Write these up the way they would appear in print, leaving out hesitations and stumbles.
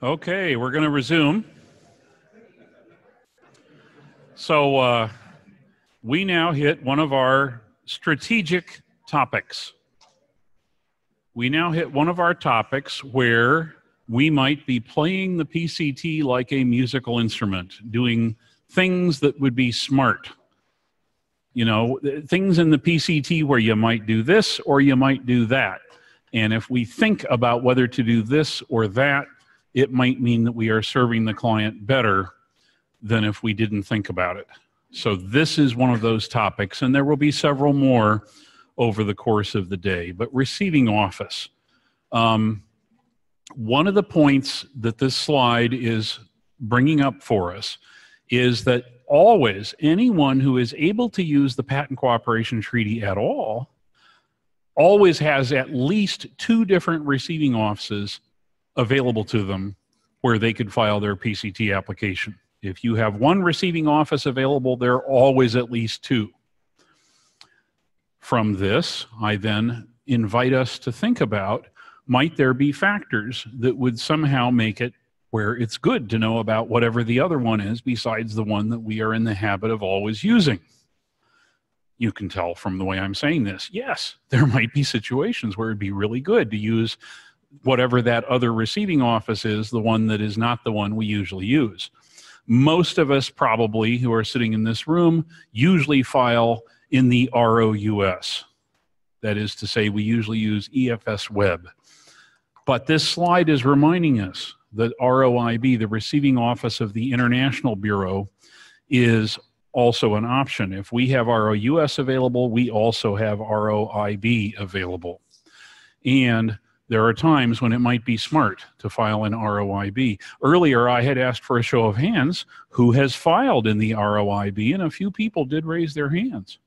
Okay, we're going to resume. So we now hit one of our strategic topics. We now hit one of our topics where we might be playing the PCT like a musical instrument, doing things that would be smart. You know, things in the PCT where you might do this or you might do that. And if we think about whether to do this or that, it might mean that we are serving the client better than if we didn't think about it. So this is one of those topics, and there will be several more over the course of the day. But receiving office. One of the points that this slide is bringing up for us is that always anyone who is able to use the Patent Cooperation Treaty at all always has at least 2 different receiving offices available to them where they could file their PCT application. If you have 1 receiving office available, there are always at least 2. From this, I then invite us to think about, might there be factors that would somehow make it where it's good to know about whatever the other one is besides the one that we are in the habit of always using? You can tell from the way I'm saying this, yes, there might be situations where it'd be really good to use whatever that other receiving office is, the one that is not the one we usually use. Most of us probably who are sitting in this room usually file in the ROUS. That is to say, we usually use EFS Web. But this slide is reminding us that ROIB, the receiving office of the International Bureau, is also an option. If we have ROUS available, we also have ROIB available. And there are times when it might be smart to file in ROIB. Earlier, I had asked for a show of hands who has filed in the ROIB, and a few people did raise their hands.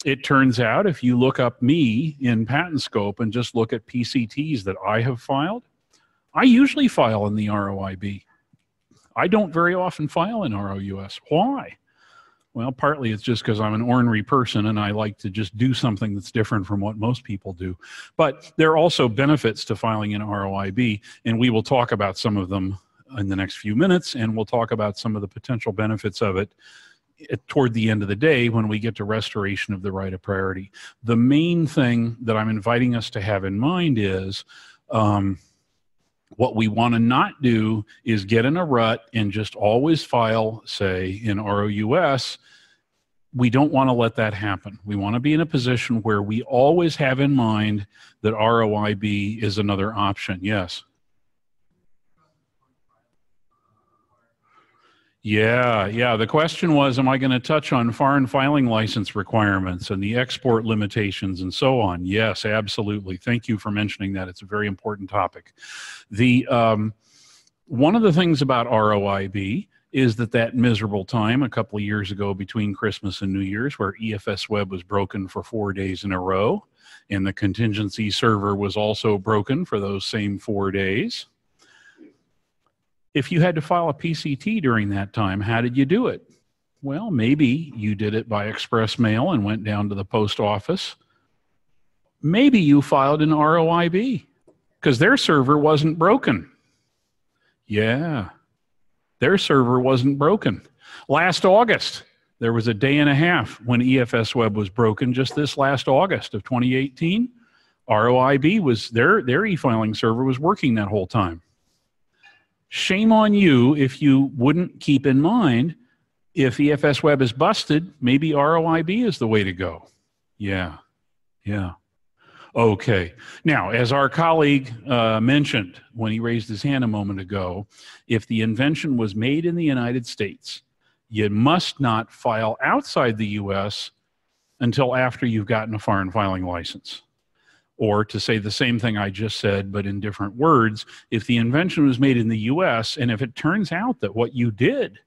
It turns out if you look up me in Patent Scope and just look at PCTs that I have filed, I usually file in the ROIB. I don't very often file in ROUS. Why? Well, partly it's just because I'm an ornery person and I like to just do something that's different from what most people do. But there are also benefits to filing in ROIB, and we will talk about some of them in the next few minutes, and we'll talk about some of the potential benefits of it toward the end of the day when we get to restoration of the right of priority. The main thing that I'm inviting us to have in mind is what we want to not do is get in a rut and just always file, say, in ROUS. We don't want to let that happen. We want to be in a position where we always have in mind that ROIB is another option. Yes? Yeah. The question was, am I going to touch on foreign filing license requirements and the export limitations and so on? Yes, absolutely. Thank you for mentioning that. It's a very important topic. One of the things about ROIB is that miserable time a couple of years ago between Christmas and New Year's where EFS Web was broken for 4 days in a row, and the contingency server was also broken for those same 4 days. If you had to file a PCT during that time, how did you do it? Well, maybe you did it by express mail and went down to the post office. Maybe you filed in ROIB because their server wasn't broken. Yeah, their server wasn't broken. Last August, there was a day and a half when EFS Web was broken, just this last August of 2018. ROIB was, their e-filing server was working that whole time. Shame on you if you wouldn't keep in mind, if EFS Web is busted, maybe ROIB is the way to go. Yeah. Okay. Now, as our colleague mentioned when he raised his hand a moment ago, if the invention was made in the United States, you must not file outside the U.S. until after you've gotten a foreign filing license. Or to say the same thing I just said, but in different words, if the invention was made in the U.S., and if it turns out that what you did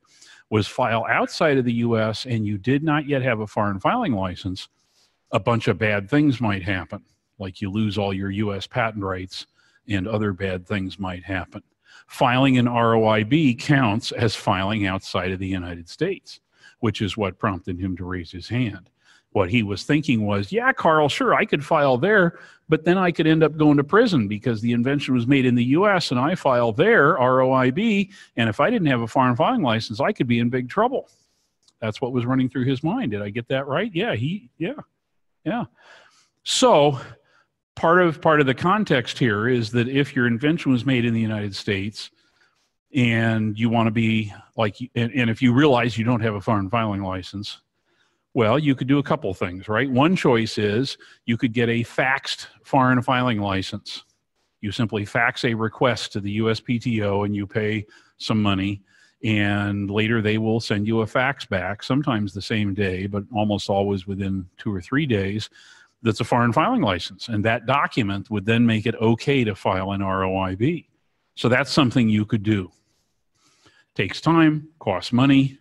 was file outside of the U.S. and you did not yet have a foreign filing license, a bunch of bad things might happen, like you lose all your U.S. patent rights and other bad things might happen. Filing in ROIB counts as filing outside of the United States, which is what prompted him to raise his hand. What he was thinking was, yeah, Carl, sure, I could file there, but then I could end up going to prison because the invention was made in the US and I file there, ROIB, and if I didn't have a foreign filing license, I could be in big trouble. That's what was running through his mind. Did I get that right? Yeah, yeah. So part of the context here is that if your invention was made in the United States and you want to be like, and if you realize you don't have a foreign filing license, well, you could do a couple things, right? One choice is you could get a faxed foreign filing license. You simply fax a request to the USPTO and you pay some money, and later they will send you a fax back, sometimes the same day, but almost always within 2 or 3 days, that's a foreign filing license. And that document would then make it okay to file an ROIB. So that's something you could do. Takes time, costs money.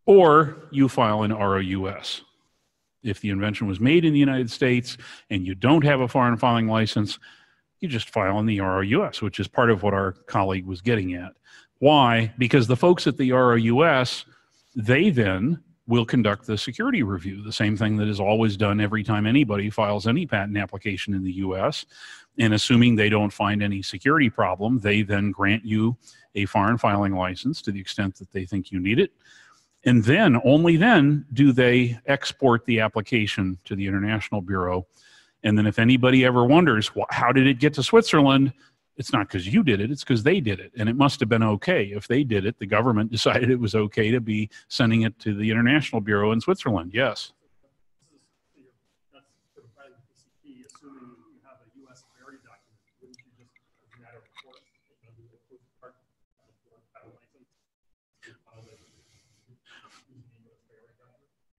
Or you file an ROUS. If the invention was made in the United States and you don't have a foreign filing license, you just file in the ROUS, which is part of what our colleague was getting at. Why? Because the folks at the ROUS, they then will conduct the security review, the same thing that is always done every time anybody files any patent application in the US. And assuming they don't find any security problem, they then grant you a foreign filing license to the extent that they think you need it. And then, only then, do they export the application to the International Bureau. And then if anybody ever wonders, well, how did it get to Switzerland? It's not because you did it, it's because they did it. And it must have been okay. If they did it, the government decided it was okay to be sending it to the International Bureau in Switzerland. Yes? That's for the filing PCT, assuming you have a US very document, wouldn't you just, as a matter of course,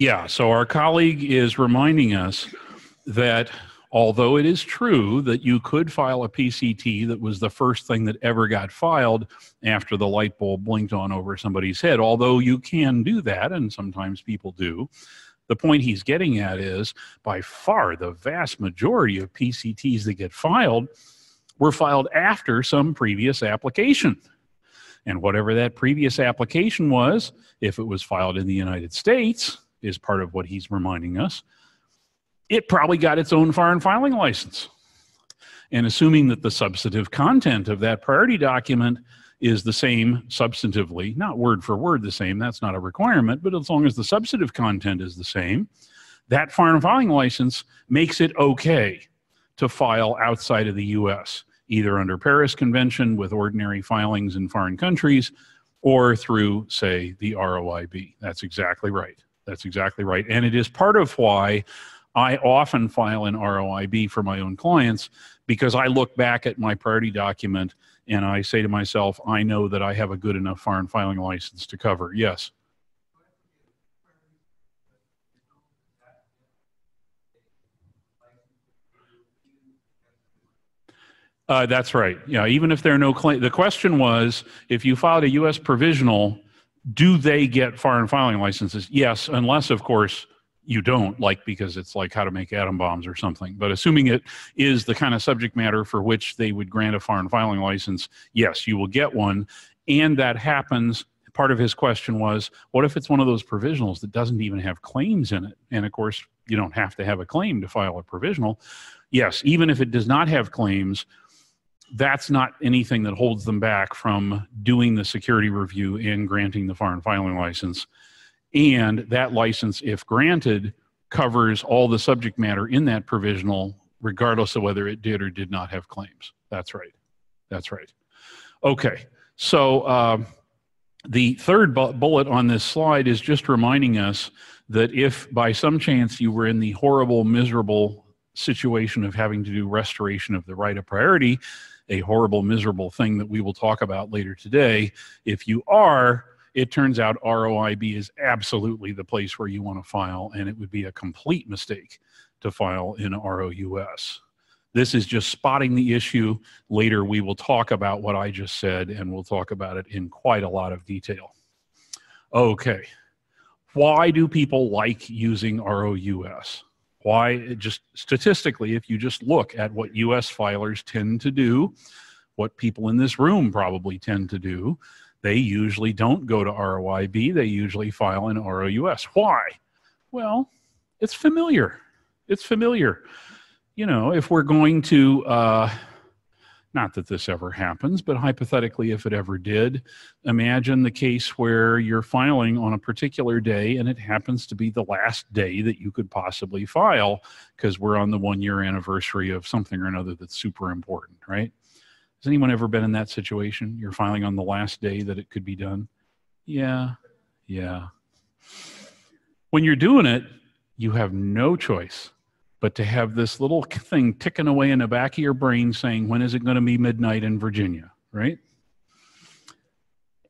Yeah, so our colleague is reminding us that although it is true that you could file a PCT that was the first thing that ever got filed after the light bulb blinked on over somebody's head, although you can do that, and sometimes people do, the point he's getting at is by far the vast majority of PCTs that get filed were filed after some previous application. And whatever that previous application was, if it was filed in the United States, is part of what he's reminding us, it probably got its own foreign filing license. And assuming that the substantive content of that priority document is the same substantively, not word for word the same, that's not a requirement, but as long as the substantive content is the same, that foreign filing license makes it okay to file outside of the US, either under Paris Convention with ordinary filings in foreign countries, or through, say, the ROIB. That's exactly right. That's exactly right. And it is part of why I often file an ROIB for my own clients, because I look back at my priority document and I say to myself, I know that I have a good enough foreign filing license to cover. Yes? That's right. Yeah, even if there are no claims. The question was, if you filed a U.S. provisional, do they get foreign filing licenses? Yes, unless, of course, you don't, like, because it's like how to make atom bombs or something. But assuming it is the kind of subject matter for which they would grant a foreign filing license, yes, you will get one. And that happens. Part of his question was, what if it's one of those provisionals that doesn't even have claims in it? And of course, you don't have to have a claim to file a provisional. Yes, even if it does not have claims, that's not anything that holds them back from doing the security review and granting the foreign filing license. And that license, if granted, covers all the subject matter in that provisional, regardless of whether it did or did not have claims. That's right. That's right. Okay. So the third bullet on this slide is just reminding us that if by some chance you were in the horrible, miserable situation of having to do restoration of the right of priority, a horrible, miserable thing that we will talk about later today, if you are, it turns out ROIB is absolutely the place where you want to file, and it would be a complete mistake to file in ROUS. This is just spotting the issue. Later we will talk about what I just said, and we'll talk about it in quite a lot of detail. Okay, why do people like using ROUS? Why? Just statistically, if you just look at what US filers tend to do, what people in this room probably tend to do, they usually don't go to ROIB, they usually file in ROUS. Why? Well, it's familiar. It's familiar. You know, if we're going to, not that this ever happens, but hypothetically, if it ever did, imagine the case where you're filing on a particular day and it happens to be the last day that you could possibly file because we're on the 1-year anniversary of something or another that's super important, right? Has anyone ever been in that situation? You're filing on the last day that it could be done? Yeah, yeah. When you're doing it, you have no choice but to have this little thing ticking away in the back of your brain saying, when is it going to be midnight in Virginia, right?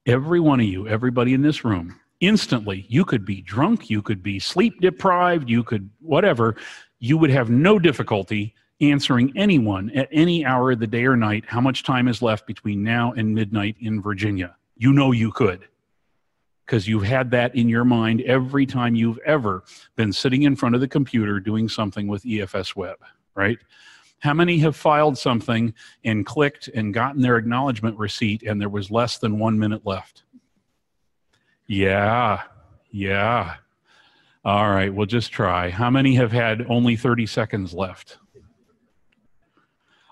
Every one of you, everybody in this room, instantly, you could be drunk, you could be sleep deprived, you could whatever, you would have no difficulty answering anyone at any hour of the day or night how much time is left between now and midnight in Virginia. You know you could, because you've had that in your mind every time you've ever been sitting in front of the computer doing something with EFS Web, right? How many have filed something and clicked and gotten their acknowledgement receipt and there was less than 1 minute left? Yeah, yeah. All right, we'll just try. How many have had only 30 seconds left?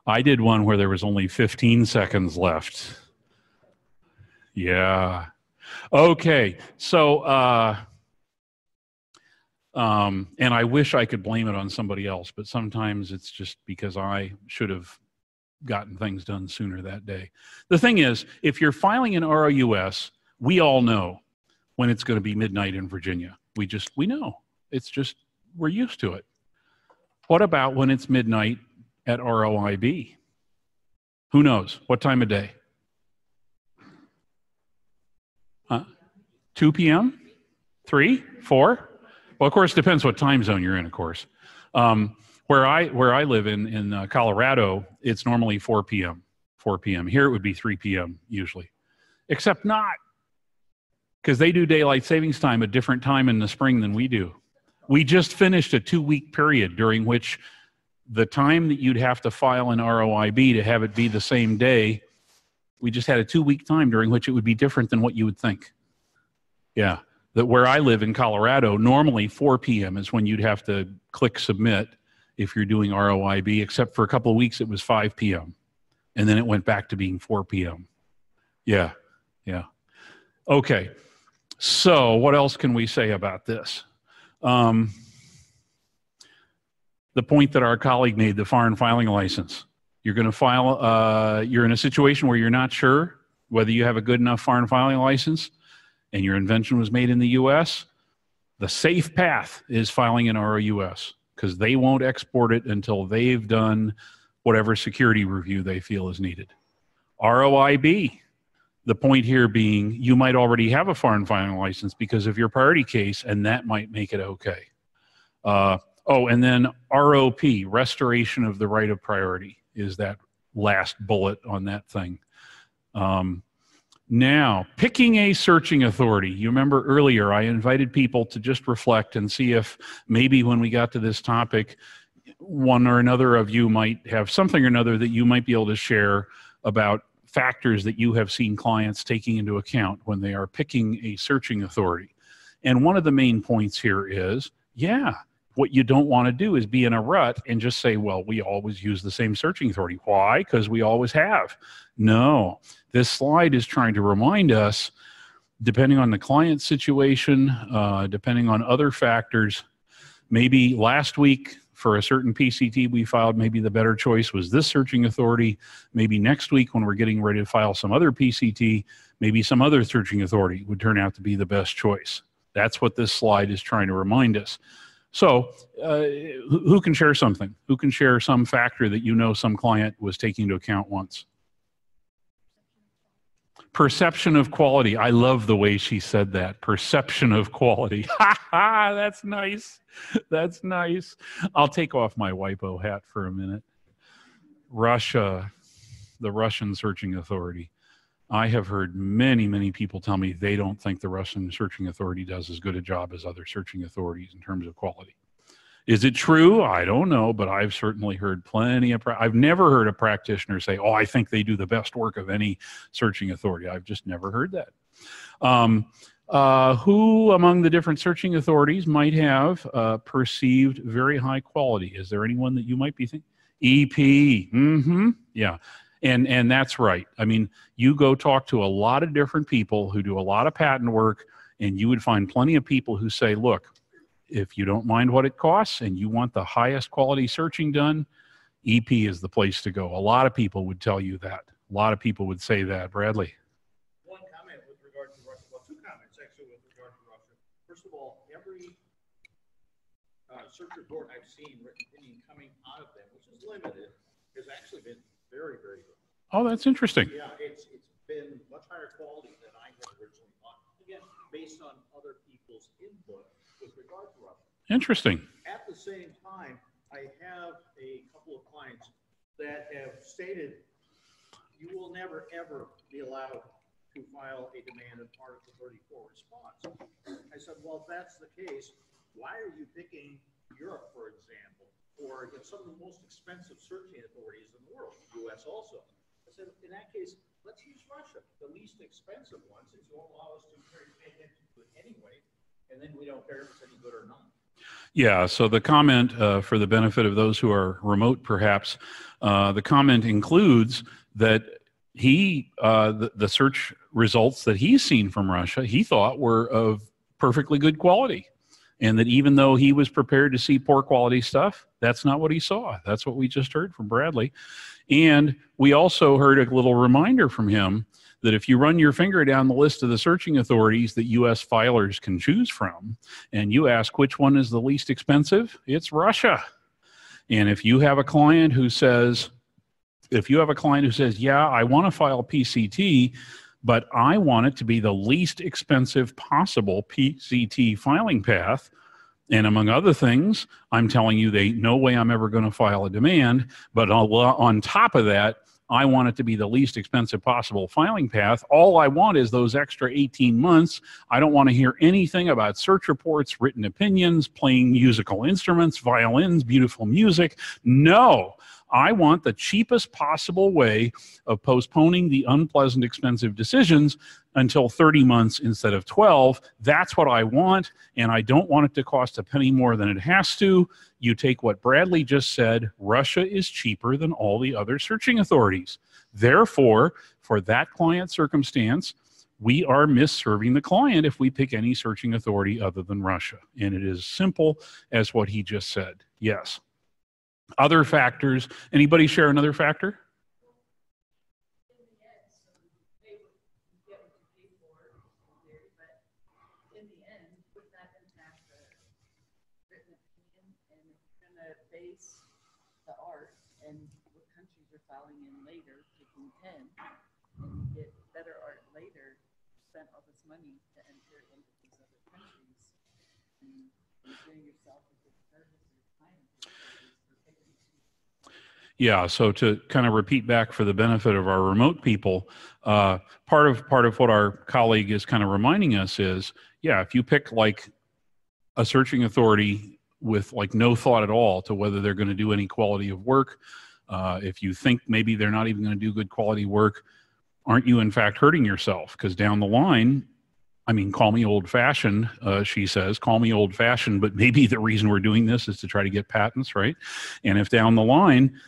I did one where there was only 15 seconds left. Yeah. Okay, so, and I wish I could blame it on somebody else, but sometimes it's just because I should have gotten things done sooner that day. The thing is, if you're filing in ROUS, we all know when it's going to be midnight in Virginia. We know. It's just, we're used to it. What about when it's midnight at ROIB? Who knows? What time of day? 2 p.m.? 3? 4? Well, of course, it depends what time zone you're in, of course. Where I live in Colorado, it's normally 4 p.m. 4 p.m. Here it would be 3 p.m. usually, except not, because they do daylight savings time a different time in the spring than we do. We just finished a 2-week period during which the time that you'd have to file in ROIB to have it be the same day, we just had a 2-week time during which it would be different than what you would think. Yeah, that where I live in Colorado, normally 4 p.m. is when you'd have to click submit if you're doing ROIB, except for a couple of weeks it was 5 p.m. And then it went back to being 4 p.m. Yeah, yeah. Okay, so what else can we say about this? The point that our colleague made, the foreign filing license. You're going to file, you're in a situation where you're not sure whether you have a good enough foreign filing license and your invention was made in the US, the safe path is filing in ROUS because they won't export it until they've done whatever security review they feel is needed. ROIB, the point here being you might already have a foreign filing license because of your priority case, and that might make it okay. Oh, and then ROP, restoration of the right of priority, is that last bullet on that thing. Now, picking a searching authority. You remember earlier I invited people to just reflect and see if maybe when we got to this topic, one or another of you might have something or another that you might be able to share about factors that you have seen clients taking into account when they are picking a searching authority. And one of the main points here is, yeah, what you don't want to do is be in a rut and just say, well, we always use the same searching authority. Why? Because we always have. No, this slide is trying to remind us, depending on the client situation, depending on other factors, maybe last week for a certain PCT we filed, maybe the better choice was this searching authority. Maybe next week when we're getting ready to file some other PCT, maybe some other searching authority would turn out to be the best choice. That's what this slide is trying to remind us. So who can share something? Who can share some factor that you know some client was taking into account once? Perception of quality. I love the way she said that. Perception of quality. Ha ha, that's nice. That's nice. I'll take off my WIPO hat for a minute. Russia, the Russian searching authority. I have heard many, many people tell me they don't think the Russian searching authority does as good a job as other searching authorities in terms of quality. Is it true? I don't know, but I've certainly heard plenty of, I've never heard a practitioner say, oh, I think they do the best work of any searching authority. I've just never heard that. Who among the different searching authorities might have perceived very high quality? Is there anyone that you might be thinking? EP, yeah. And that's right. I mean, you go talk to a lot of different people who do a lot of patent work, and you would find plenty of people who say, look, if you don't mind what it costs and you want the highest quality searching done, EP is the place to go. A lot of people would tell you that. A lot of people would say that. Bradley. One comment with regard to Russia. Well, two comments actually with regard to Russia. First of all, every search report I've seen, written opinion coming out of them, which is limited, has actually been very, very good. Oh, that's interesting. Yeah, it's been much higher quality than I had originally thought. Again, based on other people's input with regard to Russia. Interesting. At the same time, I have a couple of clients that have stated you will never, ever be allowed to file a demand of Article 34 response. I said, well, if that's the case, why are you picking Europe, for example, or some of the most expensive searching authorities in the world, US also? I said, in that case, let's use Russia, the least expensive one, since you won't allow us to pay attention to it anyway, and then we don't care if it's any good or not. Yeah, so the comment, for the benefit of those who are remote perhaps, the comment includes that the search results that he's seen from Russia, he thought were of perfectly good quality. And that even though he was prepared to see poor quality stuff, that's not what he saw. That's what we just heard from Bradley. And we also heard a little reminder from him that if you run your finger down the list of the searching authorities that U.S. filers can choose from, and you ask which one is the least expensive, it's Russia. And if you have a client who says, yeah, I want to file PCT, but I want it to be the least expensive possible PCT filing path, and among other things, I'm telling you, no way I'm ever going to file a demand, but on top of that, I want it to be the least expensive possible filing path. All I want is those extra 18 months. I don't want to hear anything about search reports, written opinions, playing musical instruments, violins, beautiful music. No, I want the cheapest possible way of postponing the unpleasant, expensive decisions until 30 months instead of 12. That's what I want, and I don't want it to cost a penny more than it has to. You take what Bradley just said, Russia is cheaper than all the other searching authorities. Therefore, for that client circumstance, we are misserving the client if we pick any searching authority other than Russia. And it is simple as what he just said. Yes. Other factors. Anybody share another factor? The art and what countries are filing in later, taking 10, and you get better art later, spent all this money to enter into these other countries, and doing yourself a disservice or time. Yeah, so to kind of repeat back for the benefit of our remote people, part of what our colleague is kind of reminding us is, yeah, if you pick like a searching authority with like no thought at all to whether they're going to do any quality of work, if you think maybe they're not even going to do good quality work, aren't you in fact hurting yourself? Because down the line, I mean, call me old-fashioned, she says, call me old-fashioned, but maybe the reason we're doing this is to try to get patents, right? And if down the line,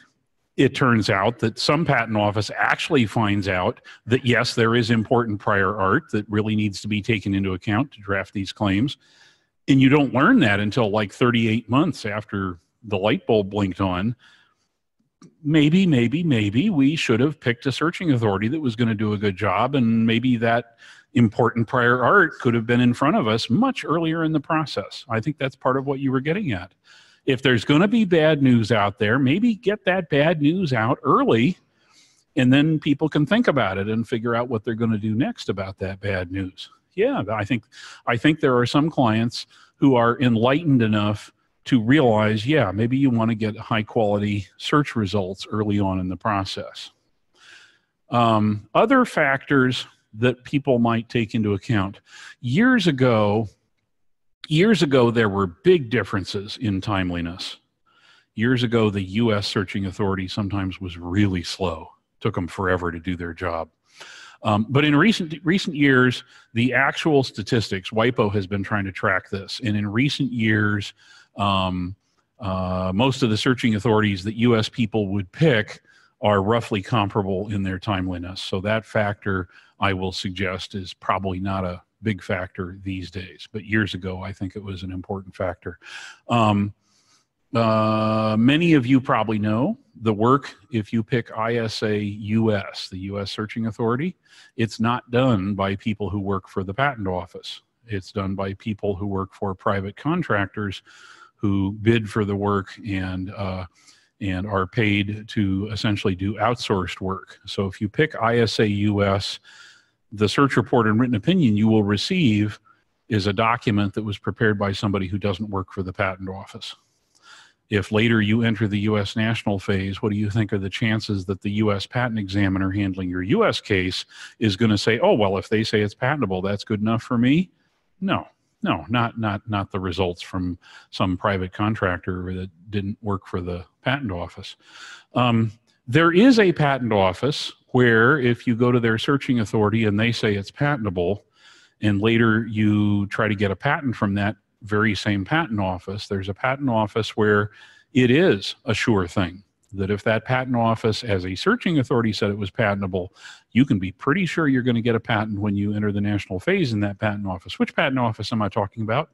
it turns out that some patent office actually finds out that, yes, there is important prior art that really needs to be taken into account to draft these claims, and you don't learn that until like 38 months after the light bulb blinked on, maybe we should have picked a searching authority that was going to do a good job, and maybe that important prior art could have been in front of us much earlier in the process. I think that's part of what you were getting at. If there's going to be bad news out there, maybe get that bad news out early, and then people can think about it and figure out what they're going to do next about that bad news. Yeah, I think there are some clients who are enlightened enough to realize, yeah, maybe you want to get high quality search results early on in the process. Other factors that people might take into account. Years ago, there were big differences in timeliness. Years ago, the U.S. searching authority sometimes was really slow. Took them forever to do their job. But in recent years, the actual statistics, WIPO has been trying to track this. And in recent years, most of the searching authorities that U.S. people would pick are roughly comparable in their timeliness. So that factor, I will suggest, is probably not a big factor these days. But years ago, I think it was an important factor. Many of you probably know the work, if you pick ISA US, the US Searching Authority, it's not done by people who work for the Patent Office. It's done by people who work for private contractors who bid for the work and are paid to essentially do outsourced work. So if you pick ISA US, the search report and written opinion you will receive is a document that was prepared by somebody who doesn't work for the Patent Office. If later you enter the U.S. national phase, what do you think are the chances that the U.S. patent examiner handling your U.S. case is going to say, oh, well, if they say it's patentable, that's good enough for me? No, not the results from some private contractor that didn't work for the Patent Office. There is a Patent Office where if you go to their searching authority and they say it's patentable, and later you try to get a patent from that very same patent office, there's a patent office where it is a sure thing that if that patent office as a searching authority said it was patentable, you can be pretty sure you're going to get a patent when you enter the national phase in that patent office. Which patent office am I talking about?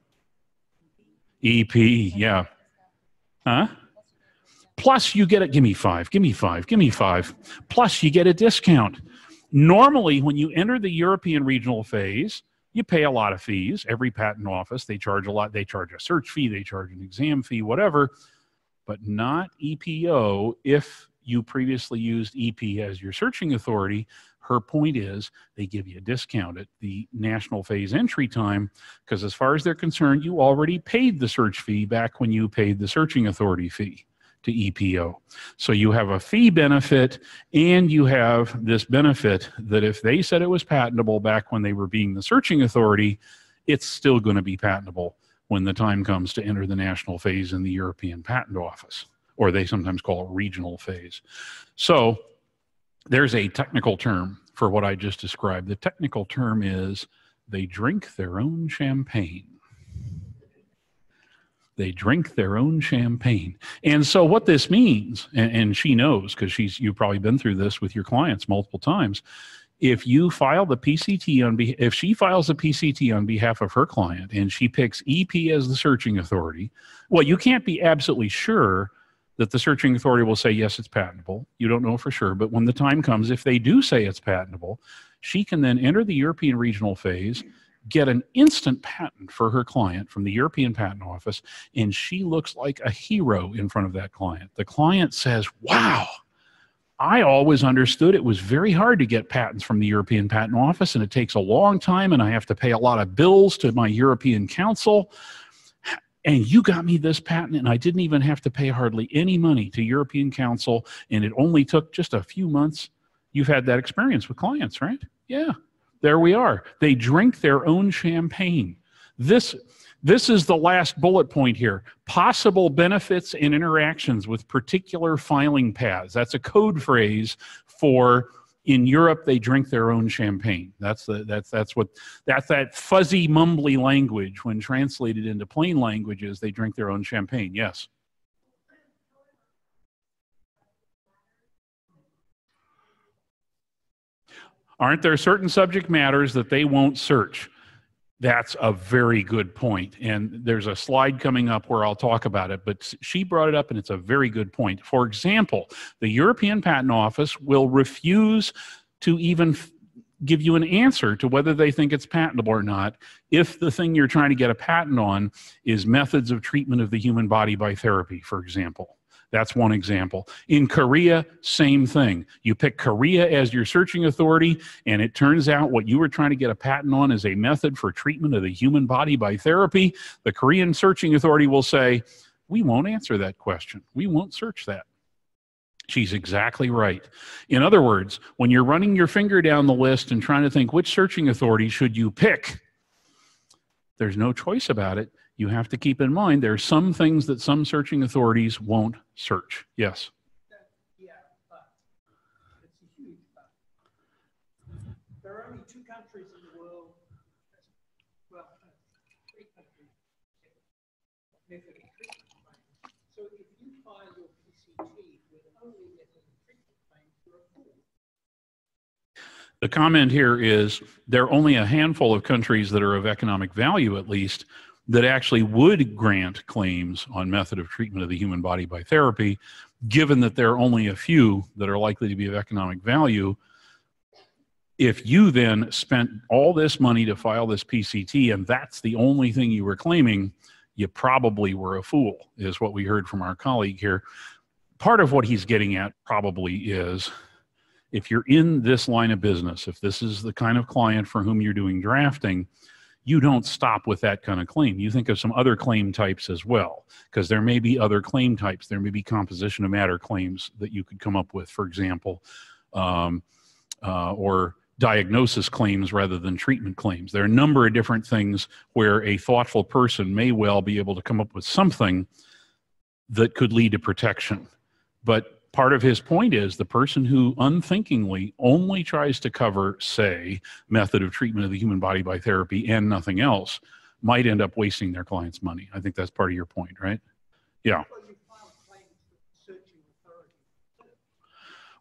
EP, yeah. Huh? Plus you get it, give me five. Plus you get a discount. Normally when you enter the European regional phase, you pay a lot of fees. Every patent office, they charge a lot. They charge a search fee, they charge an exam fee, whatever, but not EPO if you previously used EP as your searching authority. Her point is they give you a discount at the national phase entry time because as far as they're concerned, you already paid the search fee back when you paid the searching authority fee to EPO. So you have a fee benefit and you have this benefit that if they said it was patentable back when they were being the searching authority, it's still going to be patentable when the time comes to enter the national phase in the European Patent Office, or they sometimes call it regional phase. So there's a technical term for what I just described. The technical term is they drink their own champagne. They drink their own champagne. And so what this means, and she knows because you've probably been through this with your clients multiple times, if you file the PCT if she files a PCT on behalf of her client and she picks EP as the searching authority, well, you can't be absolutely sure that the searching authority will say, yes, it's patentable. You don't know for sure, but when the time comes, if they do say it's patentable, she can then enter the European regional phase, get an instant patent for her client from the European Patent Office, and she looks like a hero in front of that client. The client says, wow, I always understood it was very hard to get patents from the European Patent Office, and it takes a long time, and I have to pay a lot of bills to my European counsel, and you got me this patent, and I didn't even have to pay hardly any money to European counsel, and it only took just a few months. You've had that experience with clients, right? Yeah. There we are. They drink their own champagne. This is the last bullet point here. Possible benefits and interactions with particular filing paths. That's a code phrase for in Europe they drink their own champagne. That's that fuzzy mumbly language when translated into plain languages. They drink their own champagne. Yes. Aren't there certain subject matters that they won't search? That's a very good point. And there's a slide coming up where I'll talk about it, but she brought it up and it's a very good point. For example, the European Patent Office will refuse to even give you an answer to whether they think it's patentable or not if the thing you're trying to get a patent on is methods of treatment of the human body by therapy, for example. That's one example. In Korea, same thing. You pick Korea as your searching authority, and it turns out what you were trying to get a patent on is a method for treatment of the human body by therapy. The Korean searching authority will say, we won't answer that question. We won't search that. She's exactly right. In other words, when you're running your finger down the list and trying to think which searching authority should you pick, there's no choice about it. You have to keep in mind there are some things that some searching authorities won't search. Yes? Yeah, but it's a huge but. There are only 2 countries in the world, well, 3 countries, method of treatment claims. So if you file your PCT with only method of treatment claims, you're a fool. The comment here is there are only a handful of countries that are of economic value, at least, that actually would grant claims on method of treatment of the human body by therapy. Given that there are only a few that are likely to be of economic value, if you then spent all this money to file this PCT and that's the only thing you were claiming, you probably were a fool, is what we heard from our colleague here. Part of what he's getting at probably is, if you're in this line of business, if this is the kind of client for whom you're doing drafting, you don't stop with that kind of claim. You think of some other claim types as well, because there may be other claim types. There may be composition of matter claims that you could come up with, for example, or diagnosis claims rather than treatment claims. There are a number of different things where a thoughtful person may well be able to come up with something that could lead to protection. But part of his point is the person who unthinkingly only tries to cover, say, method of treatment of the human body by therapy and nothing else might end up wasting their client's money. I think that's part of your point, right? Yeah.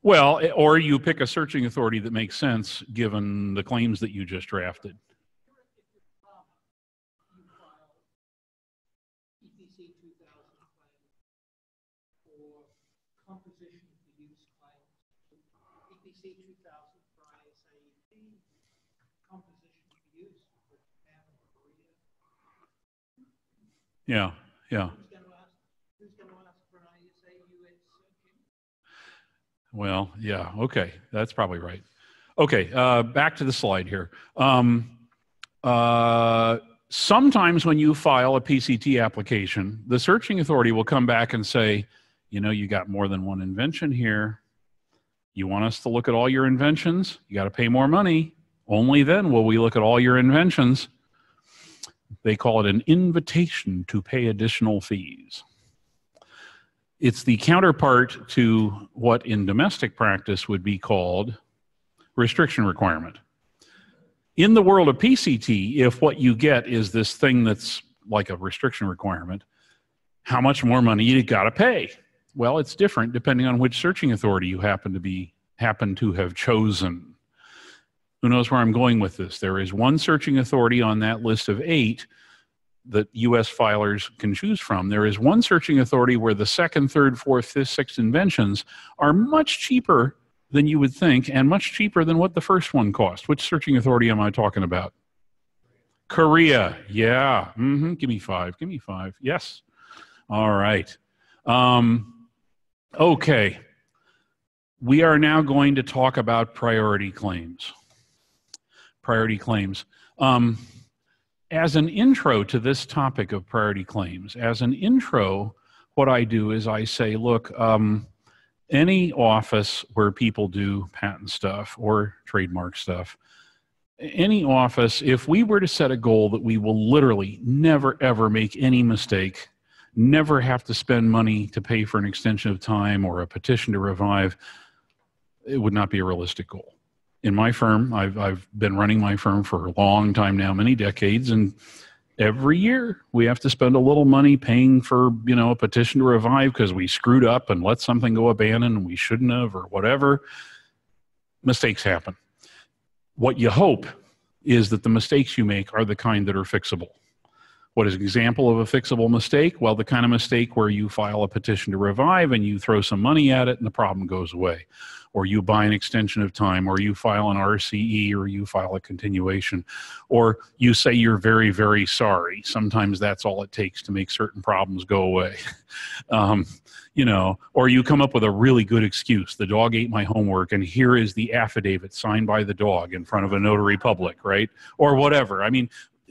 Well, or you pick a searching authority that makes sense given the claims that you just drafted. Composition for use claims, EPC 2000 for ISAEP, composition for use for Japan and Korea. Yeah, yeah. Who's going to ask for an ISA US searching? Well, yeah, okay, that's probably right. Okay, back to the slide here. Sometimes when you file a PCT application, the searching authority will come back and say, you know, you got more than one invention here. You want us to look at all your inventions? You got to pay more money. Only then will we look at all your inventions. They call it an invitation to pay additional fees. It's the counterpart to what in domestic practice would be called restriction requirement. In the world of PCT, if what you get is this thing that's like a restriction requirement, how much more money you got to pay? Well, it's different depending on which searching authority you happen to have chosen. Who knows where I'm going with this? There is one searching authority on that list of 8 that U.S. filers can choose from. There is one searching authority where the 2nd, 3rd, 4th, 5th, 6th inventions are much cheaper than you would think and much cheaper than what the first one cost. Which searching authority am I talking about? Korea. Yeah. Give me 5. Give me 5. Yes. All right. Okay, we are now going to talk about priority claims. Priority claims. As an intro to this topic of priority claims, as an intro, what I do is I say, look, any office where people do patent stuff or trademark stuff, any office, if we were to set a goal that we will literally never, ever make any mistake, never have to spend money to pay for an extension of time or a petition to revive, it would not be a realistic goal. In my firm, I've been running my firm for a long time now, many decades, and every year we have to spend a little money paying for, you know, a petition to revive because we screwed up and let something go abandoned and we shouldn't have or whatever. Mistakes happen. What you hope is that the mistakes you make are the kind that are fixable. What is an example of a fixable mistake? Well, the kind of mistake where you file a petition to revive and you throw some money at it and the problem goes away. Or you buy an extension of time, or you file an RCE, or you file a continuation. Or you say you're very, very sorry. Sometimes that's all it takes to make certain problems go away. You know, or you come up with a really good excuse. The dog ate my homework and here is the affidavit signed by the dog in front of a notary public, right? Or whatever. I mean,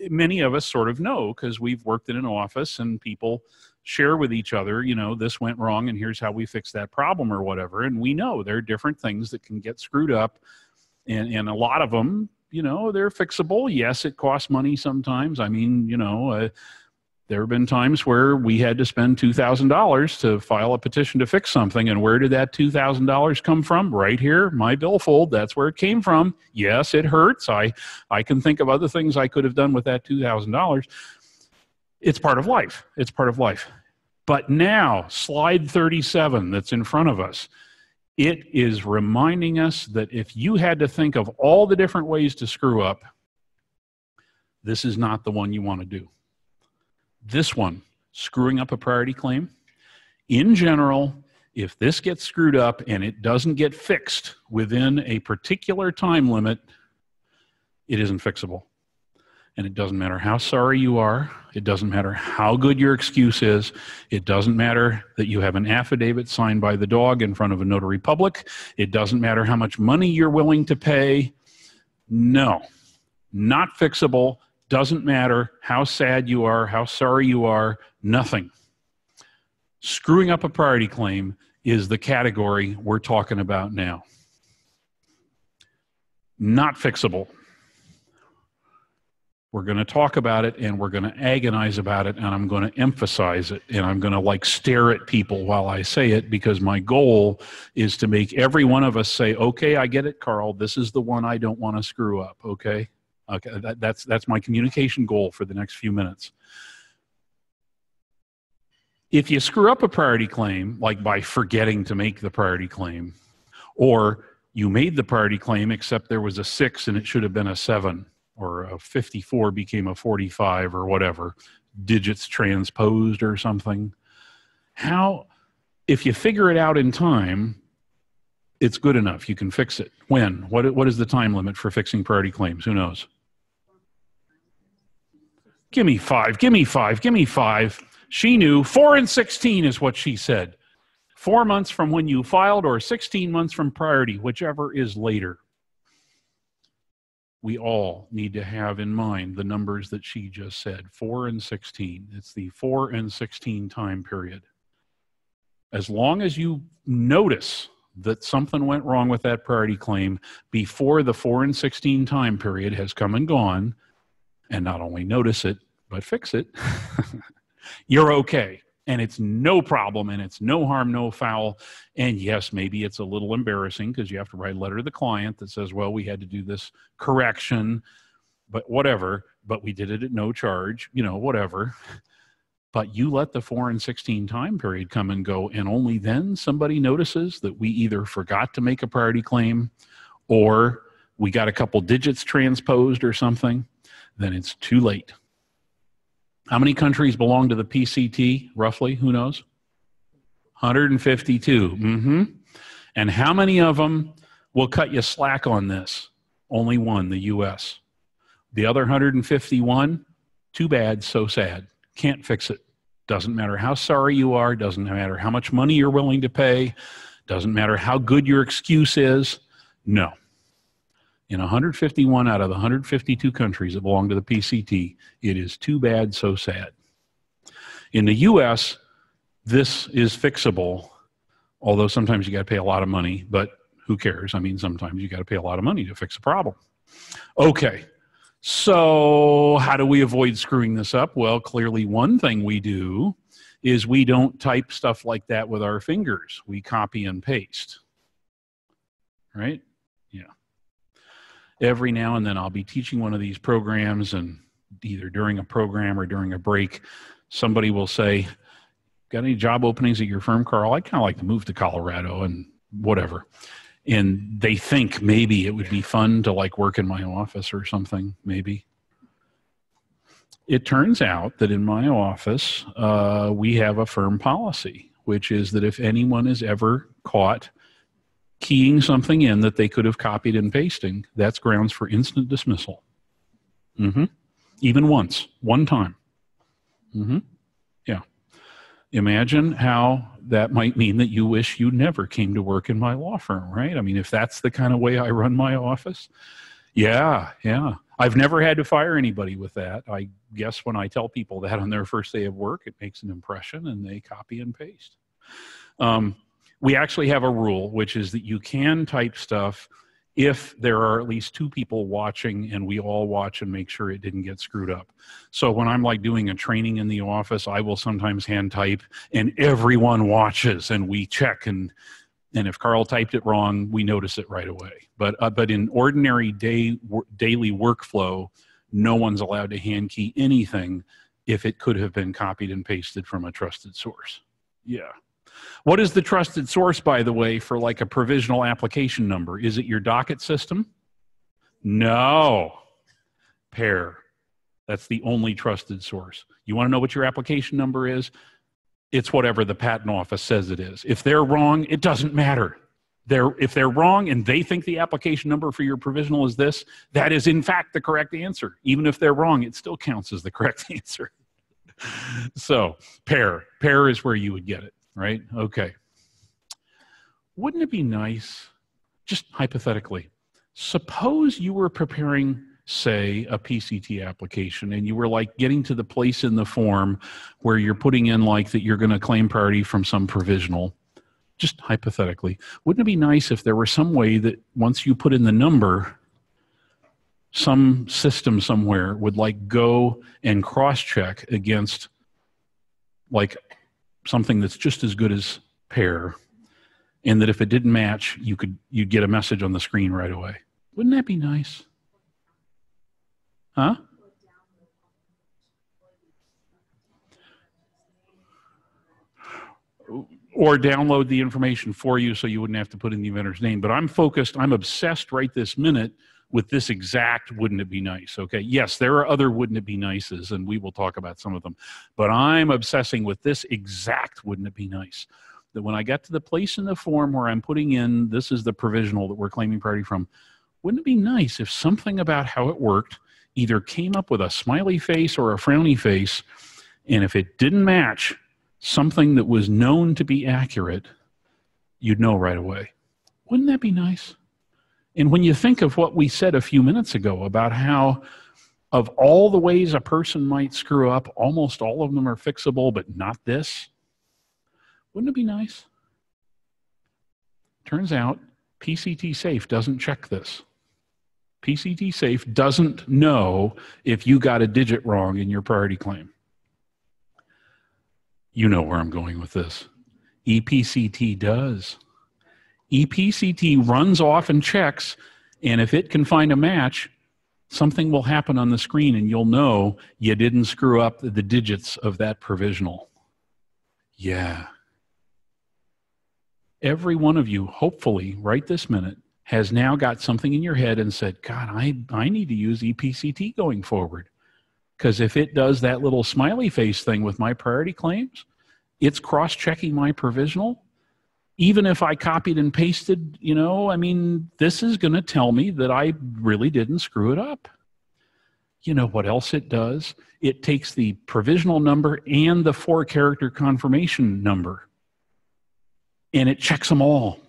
many of us sort of know because we've worked in an office and people share with each other, you know, this went wrong and here's how we fix that problem or whatever. And we know there are different things that can get screwed up and a lot of them, you know, they're fixable. Yes, it costs money sometimes. I mean, you know, There have been times where we had to spend $2,000 to file a petition to fix something, and where did that $2,000 come from? Right here, my billfold. That's where it came from. Yes, it hurts. I can think of other things I could have done with that $2,000. It's part of life. It's part of life. But now, slide 37 that's in front of us, it is reminding us that if you had to think of all the different ways to screw up, this is not the one you want to do. This one, screwing up a priority claim, in general, if this gets screwed up and it doesn't get fixed within a particular time limit, it isn't fixable. And it doesn't matter how sorry you are. It doesn't matter how good your excuse is. It doesn't matter that you have an affidavit signed by the dog in front of a notary public. It doesn't matter how much money you're willing to pay. No, not fixable. Doesn't matter how sad you are, how sorry you are, nothing. Screwing up a priority claim is the category we're talking about now. Not fixable. We're going to talk about it, and we're going to agonize about it, and I'm going to emphasize it, and I'm going to like stare at people while I say it, because my goal is to make every one of us say, okay, I get it, Carl. This is the one I don't want to screw up, okay? Okay, that's my communication goal for the next few minutes. If you screw up a priority claim, like by forgetting to make the priority claim, or you made the priority claim except there was a 6 and it should have been a 7, or a 54 became a 45 or whatever, digits transposed or something. If you figure it out in time, it's good enough. You can fix it. When? What is the time limit for fixing priority claims? Who knows? Give me 5, give me 5, give me 5. She knew 4 and 16 is what she said. 4 months from when you filed, or 16 months from priority, whichever is later. We all need to have in mind the numbers that she just said, 4 and 16. It's the 4 and 16 time period. As long as you notice that something went wrong with that priority claim before the 4 and 16 time period has come and gone, and not only notice it, but fix it, you're okay. And it's no problem, and it's no harm, no foul. And yes, maybe it's a little embarrassing because you have to write a letter to the client that says, well, we had to do this correction, but whatever, but we did it at no charge, you know, whatever. But you let the 4 and 16 time period come and go, and only then somebody notices that we either forgot to make a priority claim or we got a couple digits transposed or something, then it's too late. How many countries belong to the PCT, roughly? Who knows? 152. And how many of them will cut you slack on this? Only one, the US. The other 151, too bad, so sad. Can't fix it. Doesn't matter how sorry you are, doesn't matter how much money you're willing to pay, doesn't matter how good your excuse is. No. In 151 out of the 152 countries that belong to the PCT, it is too bad, so sad. In the US, this is fixable, although sometimes you got to pay a lot of money, but who cares? I mean, sometimes you got to pay a lot of money to fix a problem. Okay, so how do we avoid screwing this up? Well, clearly one thing we do is we don't type stuff like that with our fingers. We copy and paste, right? Yeah. Every now and then I'll be teaching one of these programs, and either during a program or during a break, somebody will say, got any job openings at your firm, Carl? I kind of like to move to Colorado and whatever. And they think maybe it would be fun to like work in my office or something, maybe. It turns out that in my office, we have a firm policy, which is that if anyone is ever caught keying something in that they could have copied and pasting, that's grounds for instant dismissal. Even once, one time. Yeah. Imagine how that might mean that you wish you never came to work in my law firm, right? I mean, if that's the kind of way I run my office. Yeah. I've never had to fire anybody with that. I guess when I tell people that on their first day of work, it makes an impression and they copy and paste. We actually have a rule, which is that you can type stuff if there are at least 2 people watching and we all watch and make sure it didn't get screwed up. So when I'm like doing a training in the office, I will sometimes hand type and everyone watches and we check, and if Carl typed it wrong, we notice it right away. But in ordinary daily workflow, no one's allowed to hand key anything if it could have been copied and pasted from a trusted source. Yeah. What is the trusted source, by the way, for like a provisional application number? Is it your docket system? No. PAIR. That's the only trusted source. You want to know what your application number is? It's whatever the patent office says it is. If they're wrong, it doesn't matter. If they're wrong and they think the application number for your provisional is this, that is in fact the correct answer. Even if they're wrong, it still counts as the correct answer. So PAIR. PAIR is where you would get it, right? Okay. Wouldn't it be nice, just hypothetically, suppose you were preparing, say, a PCT application and you were like getting to the place in the form where you're putting in like that you're going to claim priority from some provisional. Just hypothetically, wouldn't it be nice if there were some way that once you put in the number, some system somewhere would like go and cross-check against like something that's just as good as PAIR, and that if it didn't match, you'd get a message on the screen right away. Wouldn't that be nice? Huh? Or download the information for you so you wouldn't have to put in the inventor's name. But I'm obsessed right this minute with this exact wouldn't it be nice, okay? Yes, there are other wouldn't it be nices, and we will talk about some of them. But I'm obsessing with this exact wouldn't it be nice. That when I got to the place in the form where I'm putting in, this is the provisional that we're claiming priority from, wouldn't it be nice if something about how it worked either came up with a smiley face or a frowny face, and if it didn't match something that was known to be accurate, you'd know right away. Wouldn't that be nice? And when you think of what we said a few minutes ago about how of all the ways a person might screw up, almost all of them are fixable, but not this, wouldn't it be nice? Turns out PCT Safe doesn't check this. PCT Safe doesn't know if you got a digit wrong in your priority claim. You know where I'm going with this. EPCT does. EPCT runs off and checks, and if it can find a match, something will happen on the screen and you'll know you didn't screw up the digits of that provisional. Yeah. Every one of you, hopefully, right this minute, has now got something in your head and said, God, I need to use EPCT going forward. Because if it does that little smiley face thing with my priority claims, it's cross-checking my provisional. Even if I copied and pasted, you know, I mean, this is going to tell me that I really didn't screw it up. You know what else it does? It takes the provisional number and the 4-character confirmation number, and it checks them all.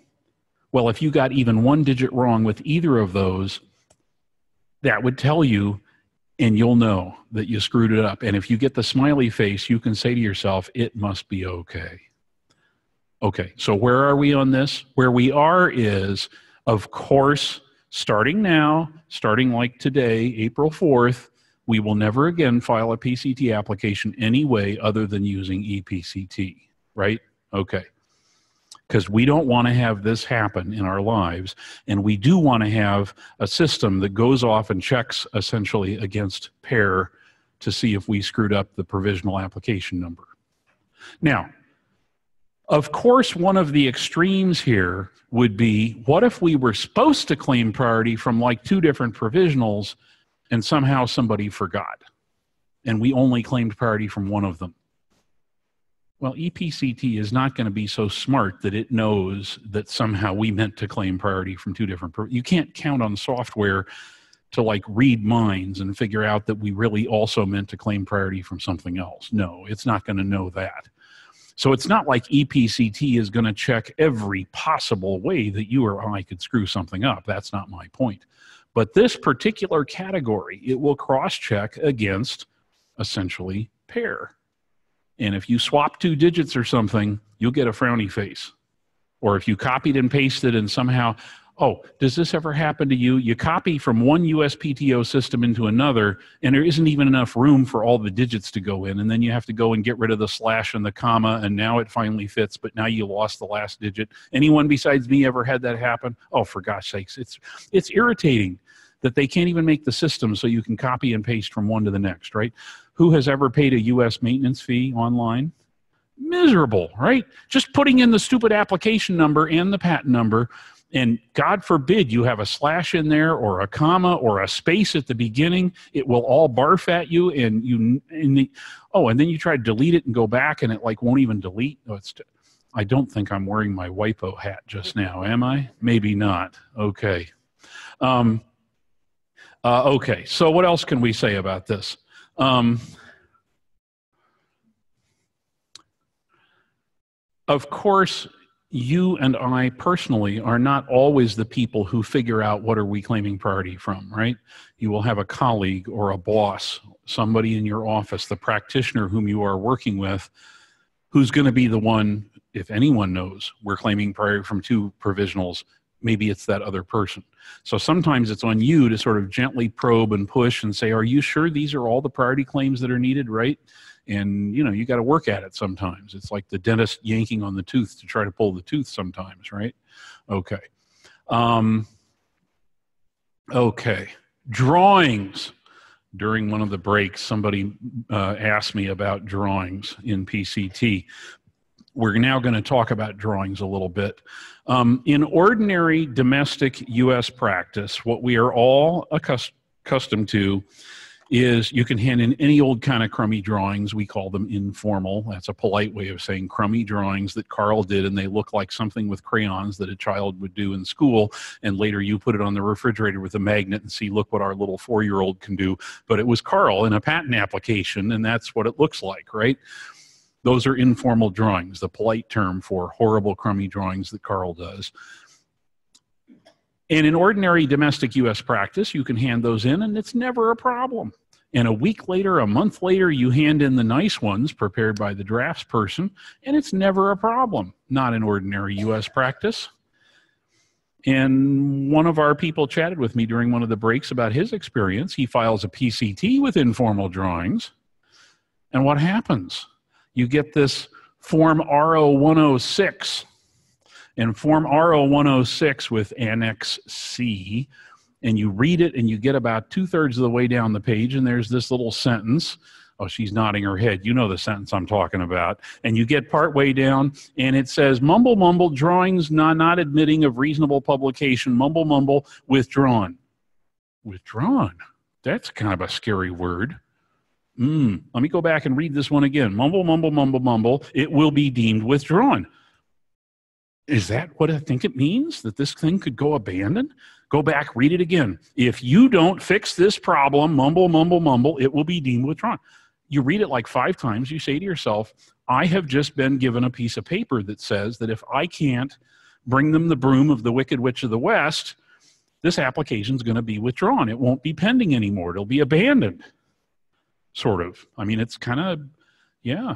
Well, if you got even one digit wrong with either of those, that would tell you, and you'll know that you screwed it up. And if you get the smiley face, you can say to yourself, it must be okay. Okay, so where are we on this? Where we are is, of course, starting now, starting like today, April 4th, we will never again file a PCT application any way other than using ePCT, right? Okay. Because we don't want to have this happen in our lives, and we do want to have a system that goes off and checks essentially against PAIR to see if we screwed up the provisional application number. Now, of course, one of the extremes here would be, what if we were supposed to claim priority from like 2 different provisionals and somehow somebody forgot, and we only claimed priority from one of them? Well, ePCT is not going to be so smart that it knows that somehow we meant to claim priority from 2 different. You can't count on software to like read minds and figure out that we really also meant to claim priority from something else. No, it's not going to know that. So it's not like ePCT is going to check every possible way that you or I could screw something up. That's not my point. But this particular category, it will cross-check against essentially PAIR. And if you swap 2 digits or something, you'll get a frowny face. Or if you copied and pasted and somehow, Oh, does this ever happen to you? You copy from one USPTO system into another, and there isn't even enough room for all the digits to go in, and then you have to go and get rid of the slash and the comma, and now it finally fits, but now you lost the last digit. Anyone besides me ever had that happen? Oh, for gosh sakes, it's irritating that they can't even make the system so you can copy and paste from one to the next, right? Who has ever paid a US maintenance fee online? Miserable, right? Just putting in the stupid application number and the patent number, and God forbid you have a slash in there or a comma or a space at the beginning, it will all barf at you, and and then you try to delete it and go back and it like won't even delete. Oh, I don't think I'm wearing my WIPO hat just now, am I? Maybe not. Okay. Okay, so what else can we say about this? Of course, you and I personally are not always the people who figure out what are we claiming priority from, right? You will have a colleague or a boss, somebody in your office, the practitioner whom you are working with, who's going to be the one, if anyone knows, we're claiming priority from 2 provisionals. Maybe it's that other person. So sometimes it's on you to sort of gently probe and push and say, are you sure these are all the priority claims that are needed, right? And, you know, you got to work at it sometimes. It's like the dentist yanking on the tooth to try to pull the tooth sometimes, right? Okay. Okay. Drawings. During one of the breaks, somebody asked me about drawings in PCT. We're now going to talk about drawings a little bit. In ordinary domestic U.S. practice, what we are all accustomed to is you can hand in any old kind of crummy drawings. We call them informal. That's a polite way of saying crummy drawings that Carl did, and they look like something with crayons that a child would do in school, and later you put it on the refrigerator with a magnet and see, look what our little 4-year-old can do. But it was Carl in a patent application, and that's what it looks like, right? Those are informal drawings, the polite term for horrible crummy drawings that Carl does. And in ordinary domestic U.S. practice, you can hand those in and it's never a problem. And a week later, a month later, you hand in the nice ones prepared by the drafts person, and it's never a problem. Not in ordinary U.S. practice. And one of our people chatted with me during one of the breaks about his experience. He files a PCT with informal drawings. And what happens? You get this Form RO-106. And Form RO-106 with Annex C, and you read it and you get about 2/3 of the way down the page, and there's this little sentence. Oh, she's nodding her head. You know the sentence I'm talking about. And you get part way down, and it says, mumble, mumble, drawings not admitting of reasonable publication, mumble, mumble, withdrawn. Withdrawn? That's kind of a scary word. Let me go back and read this one again. Mumble, mumble, mumble, mumble, it will be deemed withdrawn. Is that what I think it means? That this thing could go abandoned? Go back, read it again. If you don't fix this problem, mumble, mumble, mumble, it will be deemed withdrawn. You read it like 5 times, you say to yourself, I have just been given a piece of paper that says that if I can't bring them the broom of the Wicked Witch of the West, this application is going to be withdrawn. It won't be pending anymore. It'll be abandoned, sort of. I mean, it's kind of, yeah.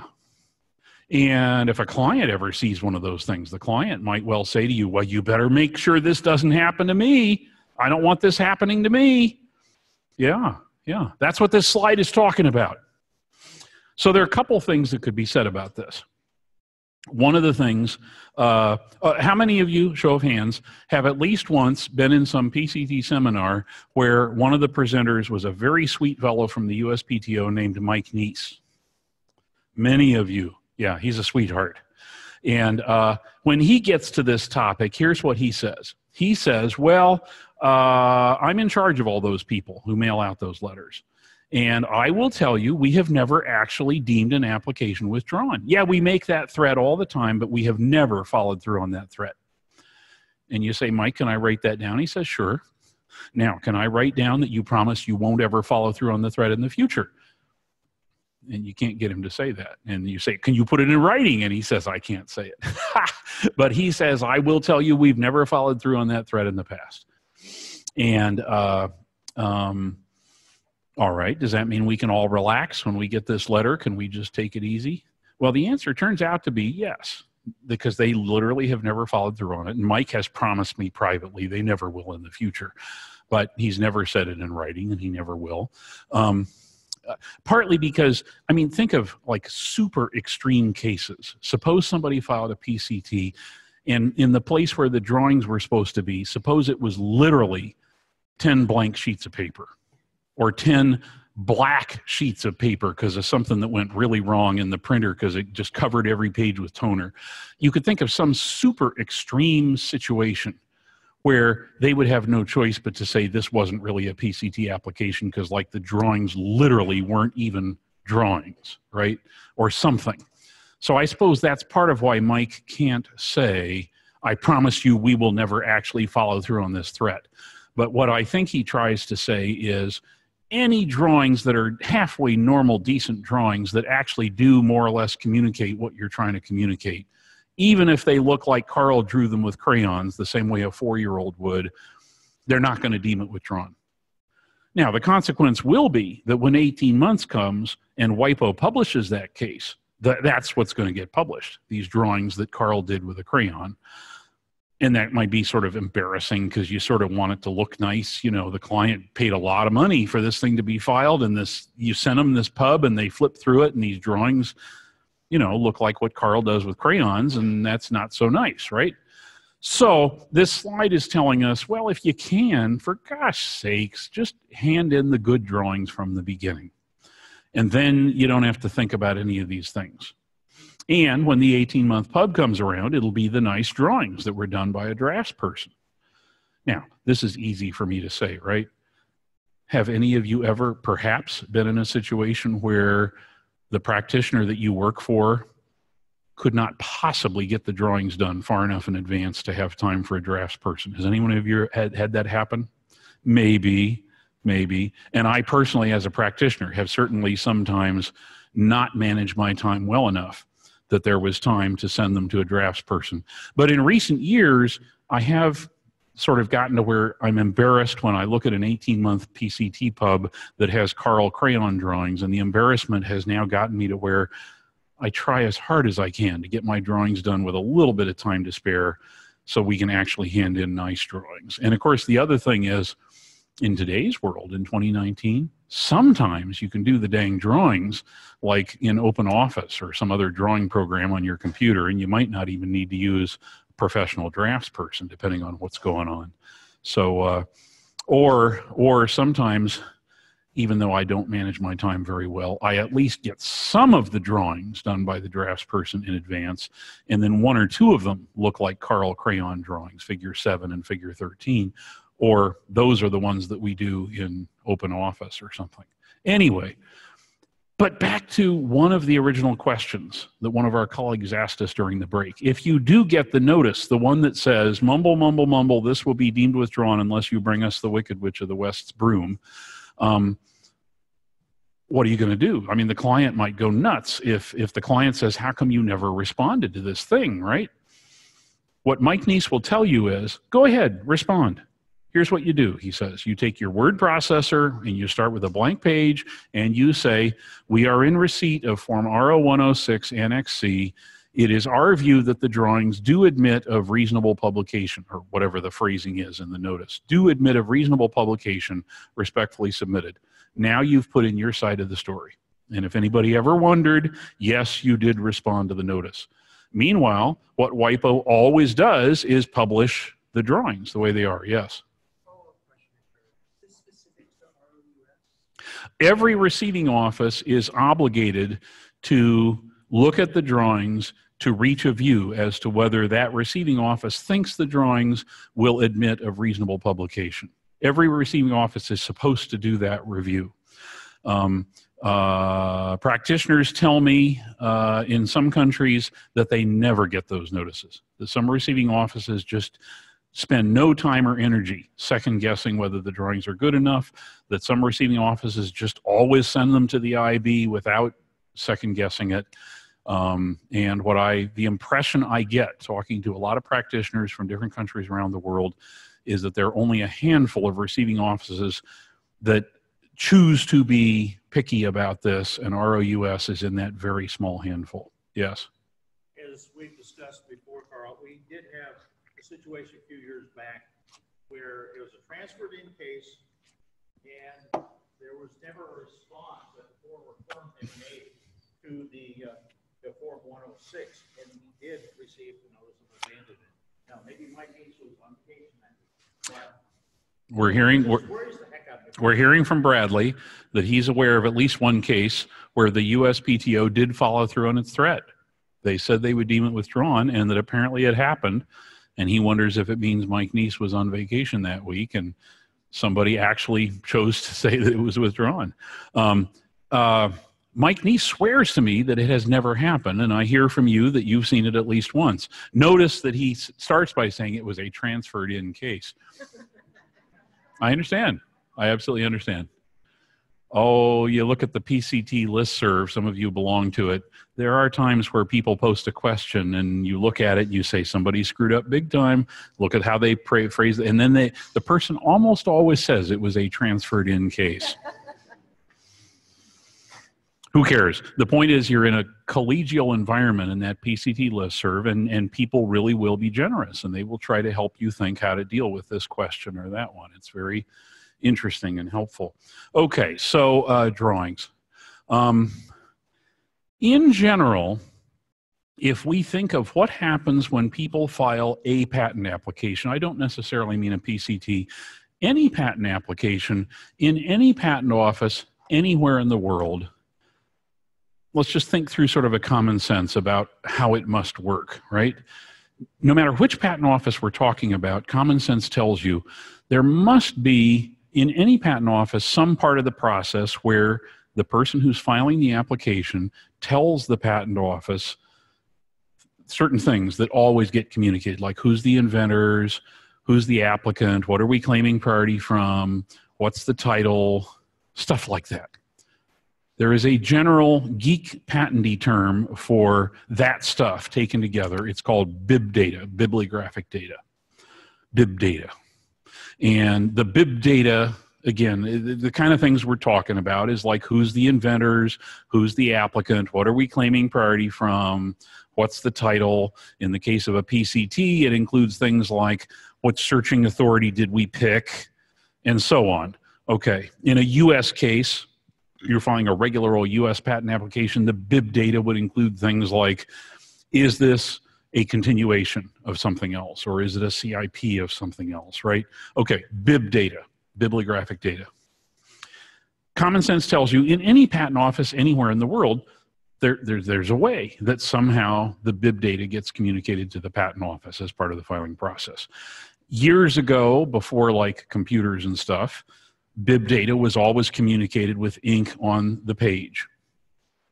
And if a client ever sees one of those things, the client might well say to you, well, you better make sure this doesn't happen to me. I don't want this happening to me. Yeah, yeah. That's what this slide is talking about. So there are a couple things that could be said about this. One of the things, how many of you, show of hands, have at least once been in some PCT seminar where one of the presenters was a very sweet fellow from the USPTO named Mike Neese? Many of you. Yeah, he's a sweetheart. And when he gets to this topic, here's what he says. He says, well, I'm in charge of all those people who mail out those letters. And I will tell you, we have never actually deemed an application withdrawn. Yeah, we make that threat all the time, but we have never followed through on that threat. And you say, Mike, can I write that down? He says, sure. Now, can I write down that you promise you won't ever follow through on the threat in the future? And you can't get him to say that. And you say, can you put it in writing? And he says, I can't say it. But he says, I will tell you we've never followed through on that threat in the past. And all right, does that mean we can all relax when we get this letter? Can we just take it easy? Well, the answer turns out to be yes. because they literally have never followed through on it. And Mike has promised me privately they never will in the future, but he's never said it in writing, and he never will. Partly because, I mean, think of like super extreme cases. Suppose somebody filed a PCT, and in the place where the drawings were supposed to be, suppose it was literally 10 blank sheets of paper, or 10 black sheets of paper because of something that went really wrong in the printer because it just covered every page with toner. You could think of some super extreme situation where they would have no choice but to say this wasn't really a PCT application because, like, the drawings literally weren't even drawings, right? Or something. So I suppose that's part of why Mike can't say, I promise you we will never actually follow through on this threat. But what I think he tries to say is any drawings that are halfway normal, decent drawings that actually do more or less communicate what you're trying to communicate, even if they look like Carl drew them with crayons the same way a 4-year-old would, they're not going to deem it withdrawn. Now, the consequence will be that when 18 months comes and WIPO publishes that case, that's what's going to get published, these drawings that Carl did with a crayon. And that might be sort of embarrassing because you sort of want it to look nice. You know, the client paid a lot of money for this thing to be filed, and you send them this pub and they flip through it, and these drawings, you know, look like what Carl does with crayons, and that's not so nice, right? So this slide is telling us, well, if you can, for gosh sakes, just hand in the good drawings from the beginning. And then you don't have to think about any of these things. And when the 18-month pub comes around, it'll be the nice drawings that were done by a draftsperson. Now, this is easy for me to say, right? Have any of you ever perhaps been in a situation where the practitioner that you work for could not possibly get the drawings done far enough in advance to have time for a draftsperson? Has anyone of you had that happen? Maybe. And I personally, as a practitioner, have certainly sometimes not managed my time well enough that there was time to send them to a draftsperson. But in recent years, I have sort of gotten to where I'm embarrassed when I look at an 18-month PCT pub that has Carl crayon drawings, and the embarrassment has now gotten me to where I try as hard as I can to get my drawings done with a little bit of time to spare so we can actually hand in nice drawings. And of course, the other thing is, in today's world, in 2019, sometimes you can do the dang drawings like in OpenOffice or some other drawing program on your computer, and you might not even need to use a professional draftsperson, depending on what's going on. So, or sometimes, even though I don't manage my time very well, I at least get some of the drawings done by the draftsperson in advance, and then 1 or 2 of them look like Carl crayon drawings, figure 7 and figure 13. Or those are the ones that we do in OpenOffice or something. Anyway, but back to one of the original questions that one of our colleagues asked us during the break. If you do get the notice, the one that says, mumble, mumble, mumble, this will be deemed withdrawn unless you bring us the Wicked Witch of the West's broom, what are you going to do? I mean, the client might go nuts if the client says, how come you never responded to this thing, right? What Mike Neese will tell you is, go ahead, respond. Here's what you do, he says. You take your word processor and you start with a blank page and you say, we are in receipt of Form RO-106 Annex C. It is our view that the drawings do admit of reasonable publication, or whatever the phrasing is in the notice, do admit of reasonable publication, respectfully submitted. Now you've put in your side of the story. And if anybody ever wondered, yes, you did respond to the notice. Meanwhile, what WIPO always does is publish the drawings the way they are, yes. Every receiving office is obligated to look at the drawings to reach a view as to whether that receiving office thinks the drawings will admit of reasonable publication. Every receiving office is supposed to do that review. Practitioners tell me in some countries that they never get those notices. That some receiving offices just spend no time or energy second guessing whether the drawings are good enough, that some receiving offices just always send them to the IB without second guessing it. And the impression I get talking to a lot of practitioners from different countries around the world is that there are only a handful of receiving offices that choose to be picky about this, and ROUS is in that very small handful. Yes? As as we've discussed before, Carl, we did have a situation a few years back where it was a transferred in case and there was never a response that the former firm had made to the Form 106, and we did receive the notice of abandonment. Now, maybe Mike Nice was on vacation that week, but we're hearing from Bradley that he's aware of at least one case where the USPTO did follow through on its threat. They said they would deem it withdrawn, and that apparently it happened. And he wonders if it means Mike Nice was on vacation that week and somebody actually chose to say that it was withdrawn. Mike Nice swears to me that it has never happened, and I hear from you that you've seen it at least once. Notice that he starts by saying it was a transferred in case. I understand. I absolutely understand. Oh, you look at the PCT listserv, some of you belong to it. There are times where people post a question and you look at it and you say, somebody screwed up big time. Look at how they phrase it. And then the person almost always says it was a transferred in case. Who cares? The point is you're in a collegial environment in that PCT listserv, and people really will be generous, and they will try to help you think how to deal with this question or that one. It's very interesting and helpful. Okay, so drawings. In general, if we think of what happens when people file a patent application, I don't necessarily mean a PCT, any patent application in any patent office anywhere in the world, let's just think through sort of a common sense about how it must work, right? No matter which patent office we're talking about, common sense tells you there must be, in any patent office, some part of the process where the person who's filing the application tells the patent office certain things that always get communicated, like who's the inventors, who's the applicant, what are we claiming priority from, what's the title, stuff like that. There is a general geek patenty term for that stuff taken together. It's called bib data, bibliographic data, bib data. And the bib data, again, the kind of things we're talking about is like who's the inventors, who's the applicant, what are we claiming priority from, what's the title. In the case of a PCT, it includes things like what searching authority did we pick, and so on. Okay, in a US case, you're filing a regular old US patent application, the bib data would include things like, is this a continuation of something else, or is it a CIP of something else, right? Okay, bib data, bibliographic data. Common sense tells you in any patent office anywhere in the world, there's a way that somehow the bib data gets communicated to the patent office as part of the filing process. Years ago, before like computers and stuff, bib data was always communicated with ink on the page.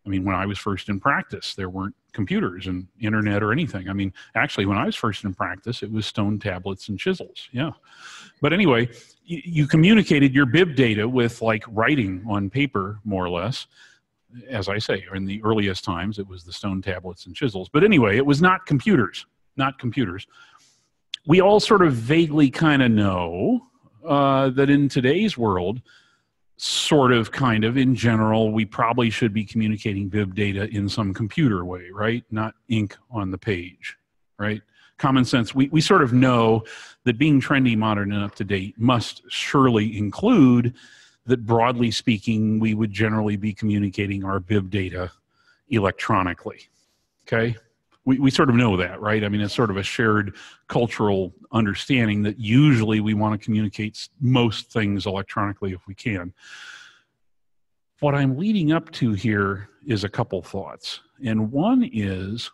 I mean, when I was first in practice, there weren't computers and internet or anything. I mean, actually, when I was first in practice, it was stone tablets and chisels, yeah. But anyway, you communicated your bib data with like writing on paper, more or less. As I say, in the earliest times, it was the stone tablets and chisels. But anyway, it was not computers, not computers. We all sort of vaguely kind of know that in today's world, sort of, kind of, in general, we probably should be communicating bib data in some computer way, right? Not ink on the page, right? Common sense, we sort of know that being trendy, modern, and up to date must surely include that, broadly speaking, we would generally be communicating our bib data electronically, okay? We sort of know that, right? I mean, it's sort of a shared cultural understanding that usually we want to communicate most things electronically if we can. What I'm leading up to here is a couple thoughts. And one is,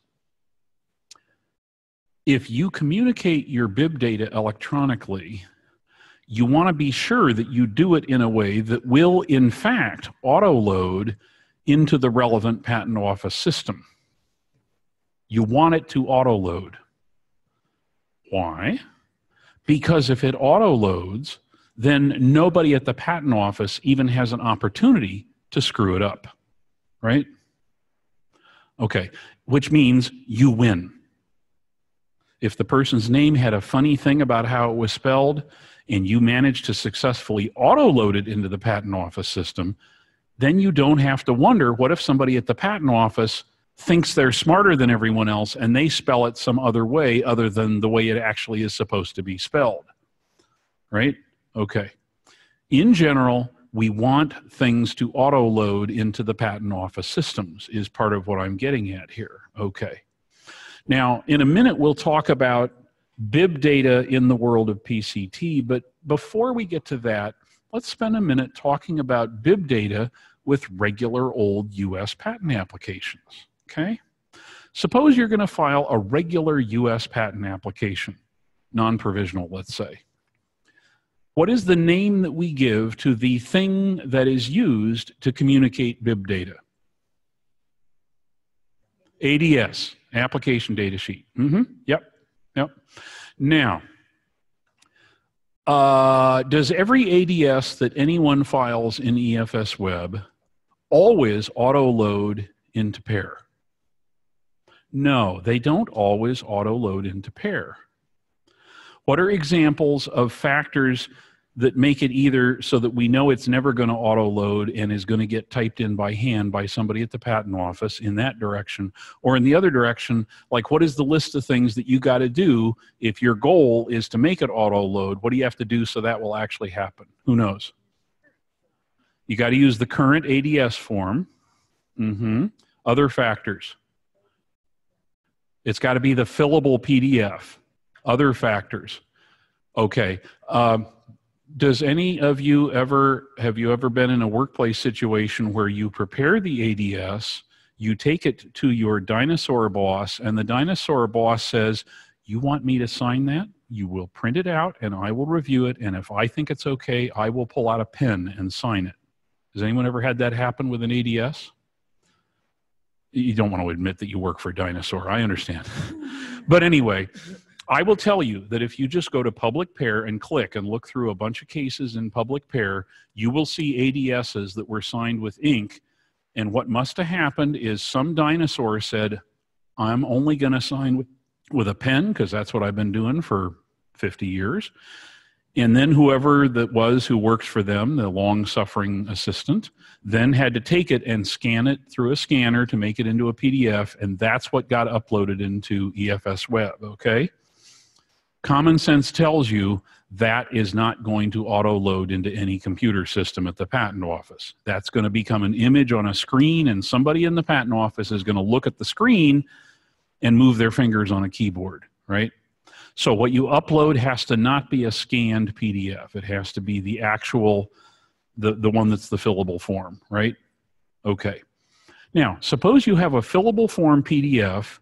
if you communicate your bib data electronically, you want to be sure that you do it in a way that will, in fact, auto-load into the relevant patent office system. You want it to auto-load. Why? Because if it auto-loads, then nobody at the patent office even has an opportunity to screw it up, right? Okay, which means you win. If the person's name had a funny thing about how it was spelled and you managed to successfully auto-load it into the patent office system, then you don't have to wonder, what if somebody at the patent office thinks they're smarter than everyone else, and they spell it some other way other than the way it actually is supposed to be spelled. Right? Okay. In general, we want things to auto-load into the patent office systems is part of what I'm getting at here. Okay. Now, in a minute, we'll talk about bib data in the world of PCT, but before we get to that, let's spend a minute talking about bib data with regular old US patent applications, okay? Suppose you're going to file a regular US patent application, non-provisional, let's say. What is the name that we give to the thing that is used to communicate bib data? ADS, application data sheet. Yep. Now, does every ADS that anyone files in EFS Web always auto-load into pair? No, they don't always auto-load into pair. What are examples of factors that make it either so that we know it's never going to auto-load and is going to get typed in by hand by somebody at the patent office in that direction, or in the other direction, like what is the list of things that you got to do if your goal is to make it auto-load? What do you have to do so that will actually happen? Who knows? You got to use the current ADS form. Other factors. It's got to be the fillable PDF. Other factors. Okay. Does any of you have you ever been in a workplace situation where you prepare the ADS, you take it to your dinosaur boss, and the dinosaur boss says, you want me to sign that? You will print it out and I will review it, and if I think it's okay, I will pull out a pen and sign it. Has anyone ever had that happen with an ADS? You don't want to admit that you work for a dinosaur, I understand. But anyway, I will tell you that if you just go to Public Pair and click and look through a bunch of cases in Public Pair, you will see ADSs that were signed with ink, and what must have happened is some dinosaur said, I'm only going to sign with a pen because that's what I've been doing for 50 years. And then whoever that was who works for them, the long-suffering assistant, then had to take it and scan it through a scanner to make it into a PDF, and that's what got uploaded into EFS Web, okay? Common sense tells you that is not going to auto-load into any computer system at the patent office. That's going to become an image on a screen, and somebody in the patent office is going to look at the screen and move their fingers on a keyboard, right? So what you upload has to not be a scanned PDF. It has to be the actual, the one that's the fillable form, right? Okay. Now, suppose you have a fillable form PDF,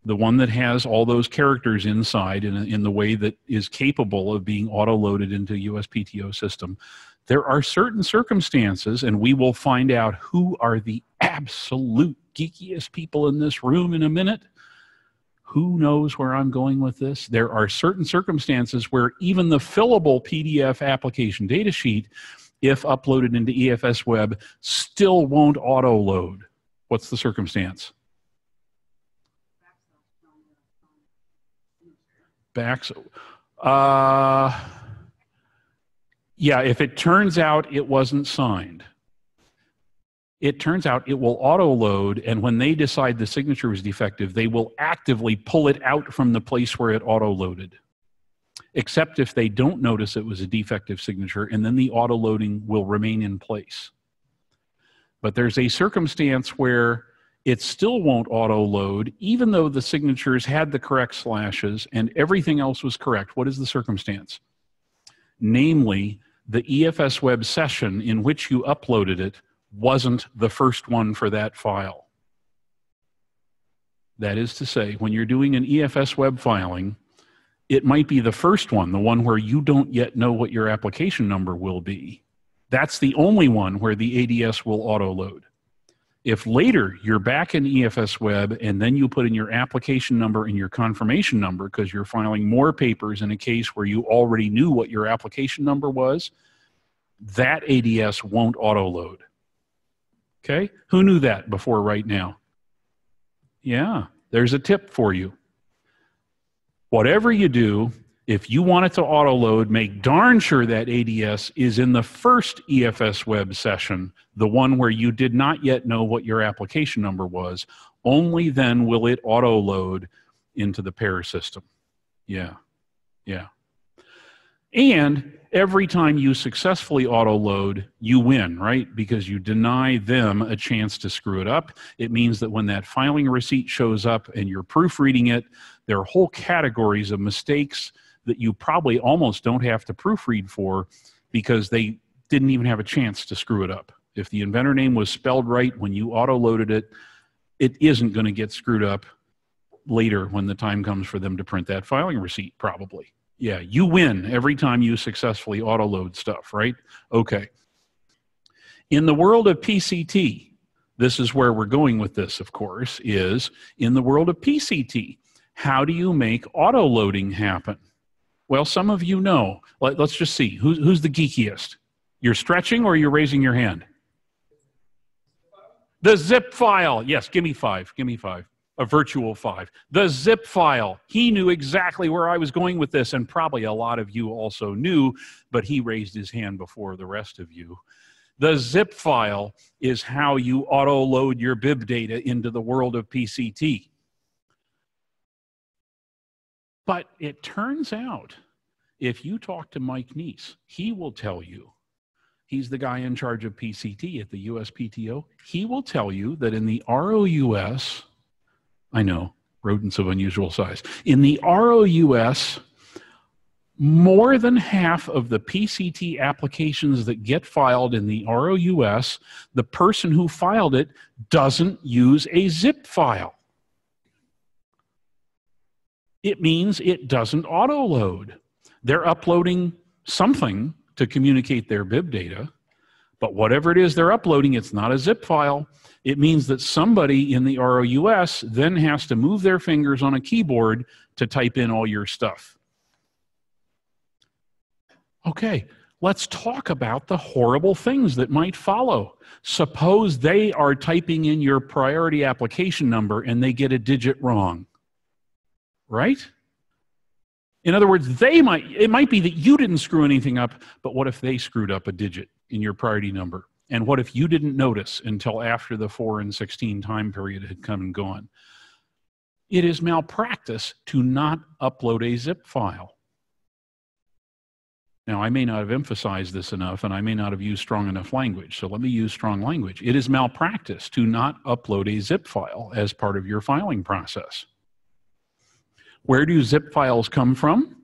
the one that has all those characters inside in the way that is capable of being auto-loaded into USPTO system. There are certain circumstances, and we will find out who are the absolute geekiest people in this room in a minute. Who knows where I'm going with this? There are certain circumstances where even the fillable PDF application data sheet, if uploaded into EFS Web, still won't auto-load. What's the circumstance? Yeah, if it turns out it wasn't signed, it turns out it will auto-load, and when they decide the signature was defective, they will actively pull it out from the place where it auto-loaded, except if they don't notice it was a defective signature, and then the auto-loading will remain in place. But there's a circumstance where it still won't auto-load, even though the signatures had the correct slashes and everything else was correct. What is the circumstance? Namely, the EFS Web session in which you uploaded it wasn't the first one for that file. That is to say, when you're doing an EFS Web filing, it might be the first one, the one where you don't yet know what your application number will be. That's the only one where the ADS will auto-load. If later you're back in EFS Web and then you put in your application number and your confirmation number because you're filing more papers in a case where you already knew what your application number was, that ADS won't auto-load. Okay? Who knew that before right now? Yeah, there's a tip for you. Whatever you do, If you want it to auto-load, make darn sure that ADS is in the first EFS web session, the one where you did not yet know what your application number was. Only then will it auto-load into the pair system. Yeah, yeah. And every time you successfully auto-load, you win, right? Because you deny them a chance to screw it up. It means that when that filing receipt shows up and you're proofreading it, there are whole categories of mistakes that you probably almost don't have to proofread for because they didn't even have a chance to screw it up. If the inventor name was spelled right when you auto-loaded it, it isn't going to get screwed up later when the time comes for them to print that filing receipt, probably. Yeah, you win every time you successfully auto-load stuff, right? Okay. In the world of PCT, this is where we're going with this, of course, is in the world of PCT, how do you make auto-loading happen? Well, some of you know. Let's just see. Who's the geekiest? You're stretching or you're raising your hand? The zip file. Yes, give me 5. Give me 5. A virtual 5. The zip file. He knew exactly where I was going with this, and probably a lot of you also knew, but he raised his hand before the rest of you. The zip file is how you auto-load your bib data into the world of PCT. But it turns out, if you talk to Mike Neese, he will tell you, he's the guy in charge of PCT at the USPTO, he will tell you that in the ROUS, I know, rodents of unusual size, in the ROUS, more than half of the PCT applications that get filed in the ROUS, the person who filed it doesn't use a zip file. It means it doesn't auto-load. They're uploading something to communicate their bib data, but whatever it is they're uploading, it's not a zip file. It means that somebody in the ROUS then has to move their fingers on a keyboard to type in all your stuff. Okay, let's talk about the horrible things that might follow. Suppose they are typing in your priority application number and they get a digit wrong. Right? In other words, it might be that you didn't screw anything up, but what if they screwed up a digit in your priority number? And what if you didn't notice until after the 4 and 16 time period had come and gone? It is malpractice to not upload a zip file. Now, I may not have emphasized this enough, and I may not have used strong enough language, so let me use strong language. It is malpractice to not upload a zip file as part of your filing process. Where do zip files come from?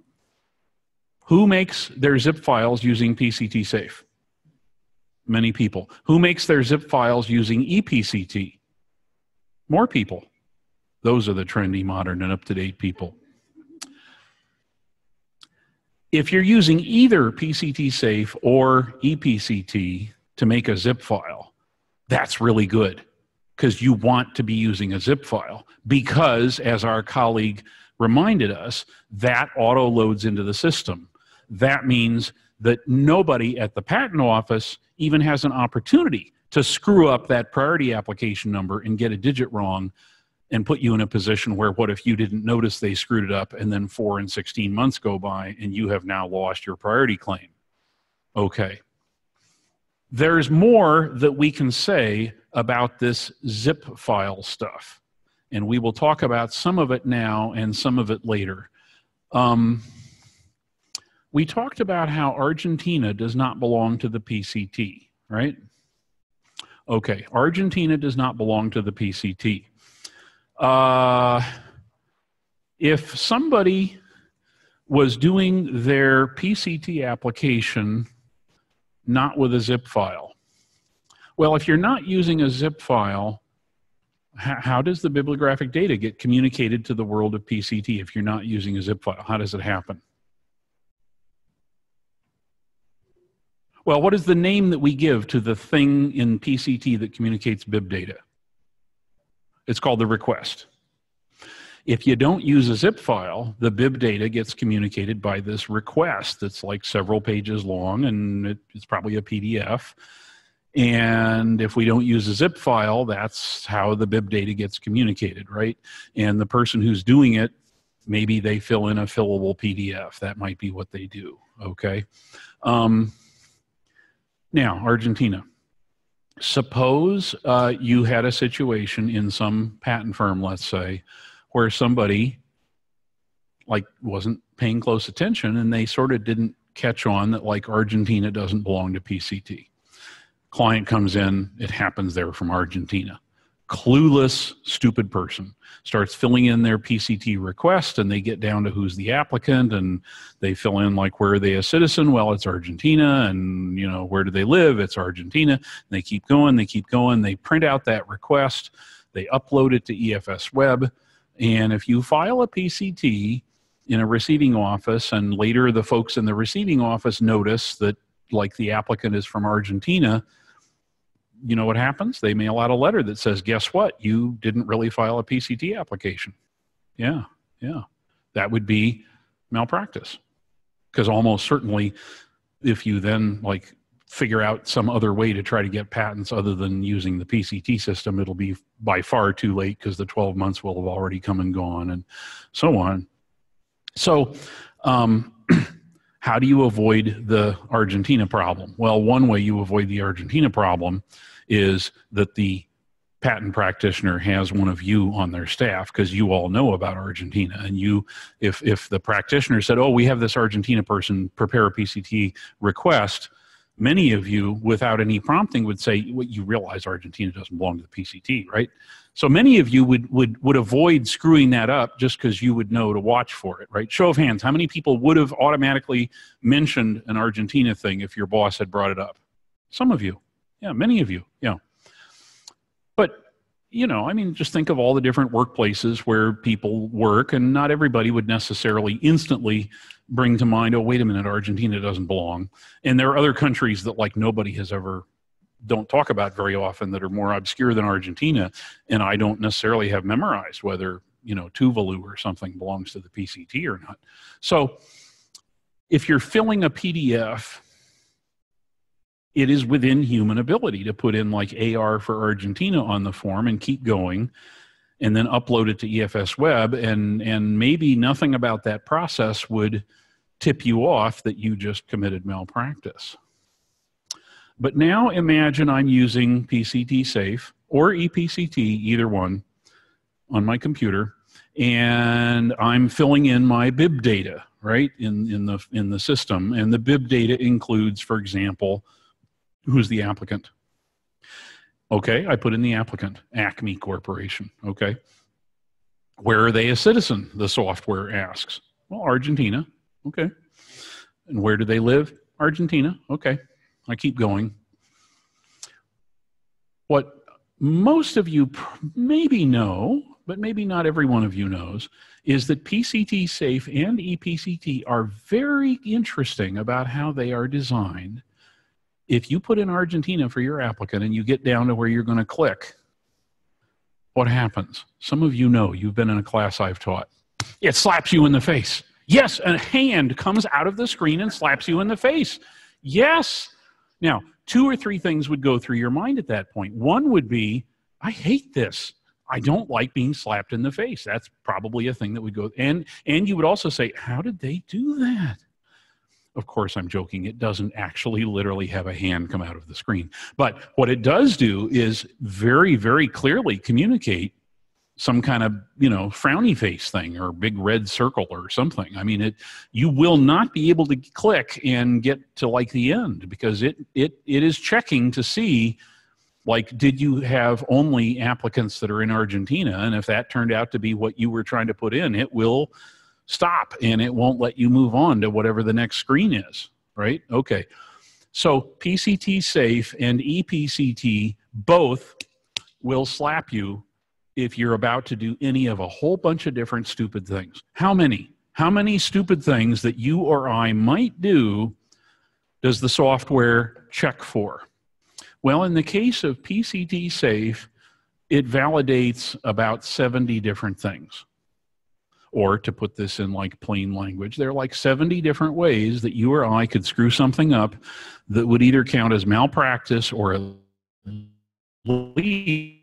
Who makes their zip files using PCT Safe? Many people. Who makes their zip files using ePCT? More people. Those are the trendy, modern, and up-to-date people. If you're using either PCT Safe or ePCT to make a zip file, that's really good because you want to be using a zip file because, as our colleague reminded us, that auto loads into the system. That means that nobody at the patent office even has an opportunity to screw up that priority application number and get a digit wrong and put you in a position where what if you didn't notice they screwed it up and then 4 and 16 months go by and you have now lost your priority claim. Okay. There's more that we can say about this zip file stuff. And we will talk about some of it now and some of it later. We talked about how Argentina does not belong to the PCT, right? Okay, Argentina does not belong to the PCT. If somebody was doing their PCT application not with a zip file, well, if you're not using a zip file, how does the bibliographic data get communicated to the world of PCT if you're not using a zip file? How does it happen? Well, what is the name that we give to the thing in PCT that communicates bib data? It's called the request. If you don't use a zip file, the bib data gets communicated by this request that's like several pages long, and it's probably a PDF. And if we don't use a zip file, that's how the bib data gets communicated, right? And the person who's doing it Maybe they fill in a fillable PDF. That might be what they do, okay? Now, Argentina. Suppose you had a situation in some patent firm, let's say, where somebody like wasn't paying close attention and they sort of didn't catch on that like Argentina doesn't belong to PCT. Client comes in, it happens they're from Argentina. Clueless, stupid person starts filling in their PCT request, and they get down to who's the applicant, and they fill in like, where are they a citizen? Well, it's Argentina. And you know, where do they live? It's Argentina. And they keep going, they keep going. They print out that request, they upload it to EFS Web, and if you file a PCT in a receiving office and later the folks in the receiving office notice that like the applicant is from Argentina, you know what happens? They mail out a letter that says, guess what? You didn't really file a PCT application. Yeah. That would be malpractice. Because almost certainly if you then like figure out some other way to try to get patents other than using the PCT system, it'll be by far too late because the 12 months will have already come and gone and so on. So, how do you avoid the Argentina problem? Well, one way you avoid the Argentina problem is that the patent practitioner has one of you on their staff, because you all know about Argentina. And you, if the practitioner said, oh, we have this Argentina person prepare a PCT request, many of you, without any prompting, would say, well, you realize Argentina doesn't belong to the PCT, right? So many of you would avoid screwing that up just because you would know to watch for it, right? Show of hands, how many people would have automatically mentioned an Argentina thing if your boss had brought it up? Some of you. Yeah, many of you, yeah. But, you know, I mean, just think of all the different workplaces where people work, and not everybody would necessarily instantly bring to mind, oh, wait a minute, Argentina doesn't belong. And there are other countries that like nobody has ever, don't talk about very often, that are more obscure than Argentina, and I don't necessarily have memorized whether, you know, Tuvalu or something belongs to the PCT or not. So if you're filling a PDF, it is within human ability to put in like AR for Argentina on the form and keep going, and then upload it to EFS Web, and maybe nothing about that process would tip you off that you just committed malpractice. But now imagine I'm using PCT Safe or ePCT, either one, on my computer, and I'm filling in my bib data, right, in the system. And the bib data includes, for example, who's the applicant? Okay, I put in the applicant, Acme Corporation, okay. Where are they a citizen, the software asks. Well, Argentina, okay. And where do they live? Argentina, okay. I keep going. What most of you maybe know, but maybe not every one of you knows, is that PCT Safe and ePCT are very interesting about how they are designed. If you put in Argentina for your applicant and you get down to where you're going to click, what happens? Some of you know, you've been in a class I've taught. It slaps you in the face. Yes, a hand comes out of the screen and slaps you in the face. Yes. Now, 2 or 3 things would go through your mind at that point. One would be, I hate this. I don't like being slapped in the face. That's probably a thing that would go. And you would also say, how did they do that? Of course, I'm joking. It doesn't actually literally have a hand come out of the screen. But what it does do is very, very clearly communicate some kind of, you know, frowny face thing or big red circle or something. I mean, you will not be able to click and get to like the end, because it is checking to see, like, did you have only applicants that are in Argentina? And if that turned out to be what you were trying to put in, it will stop and it won't let you move on to whatever the next screen is, right? Okay. So PCT Safe and ePCT both will slap you if you're about to do any of a whole bunch of different stupid things. How many? How many stupid things that you or I might do does the software check for? Well, in the case of PCT Safe, it validates about 70 different things. Or to put this in like plain language, there are like 70 different ways that you or I could screw something up that would either count as malpractice or at least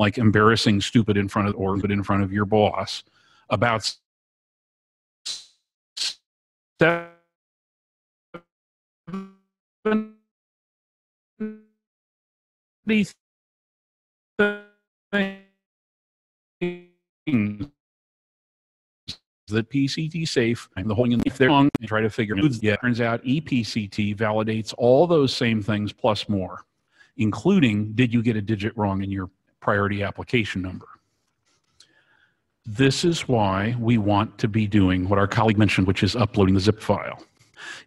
like embarrassing stupid in front of your boss, about 70 things that PCT safe, I'm the holding in there and try to figure out. Yeah, turns out ePCT validates all those same things plus more, including did you get a digit wrong in your priority application number. This is why we want to be doing what our colleague mentioned, which is uploading the zip file.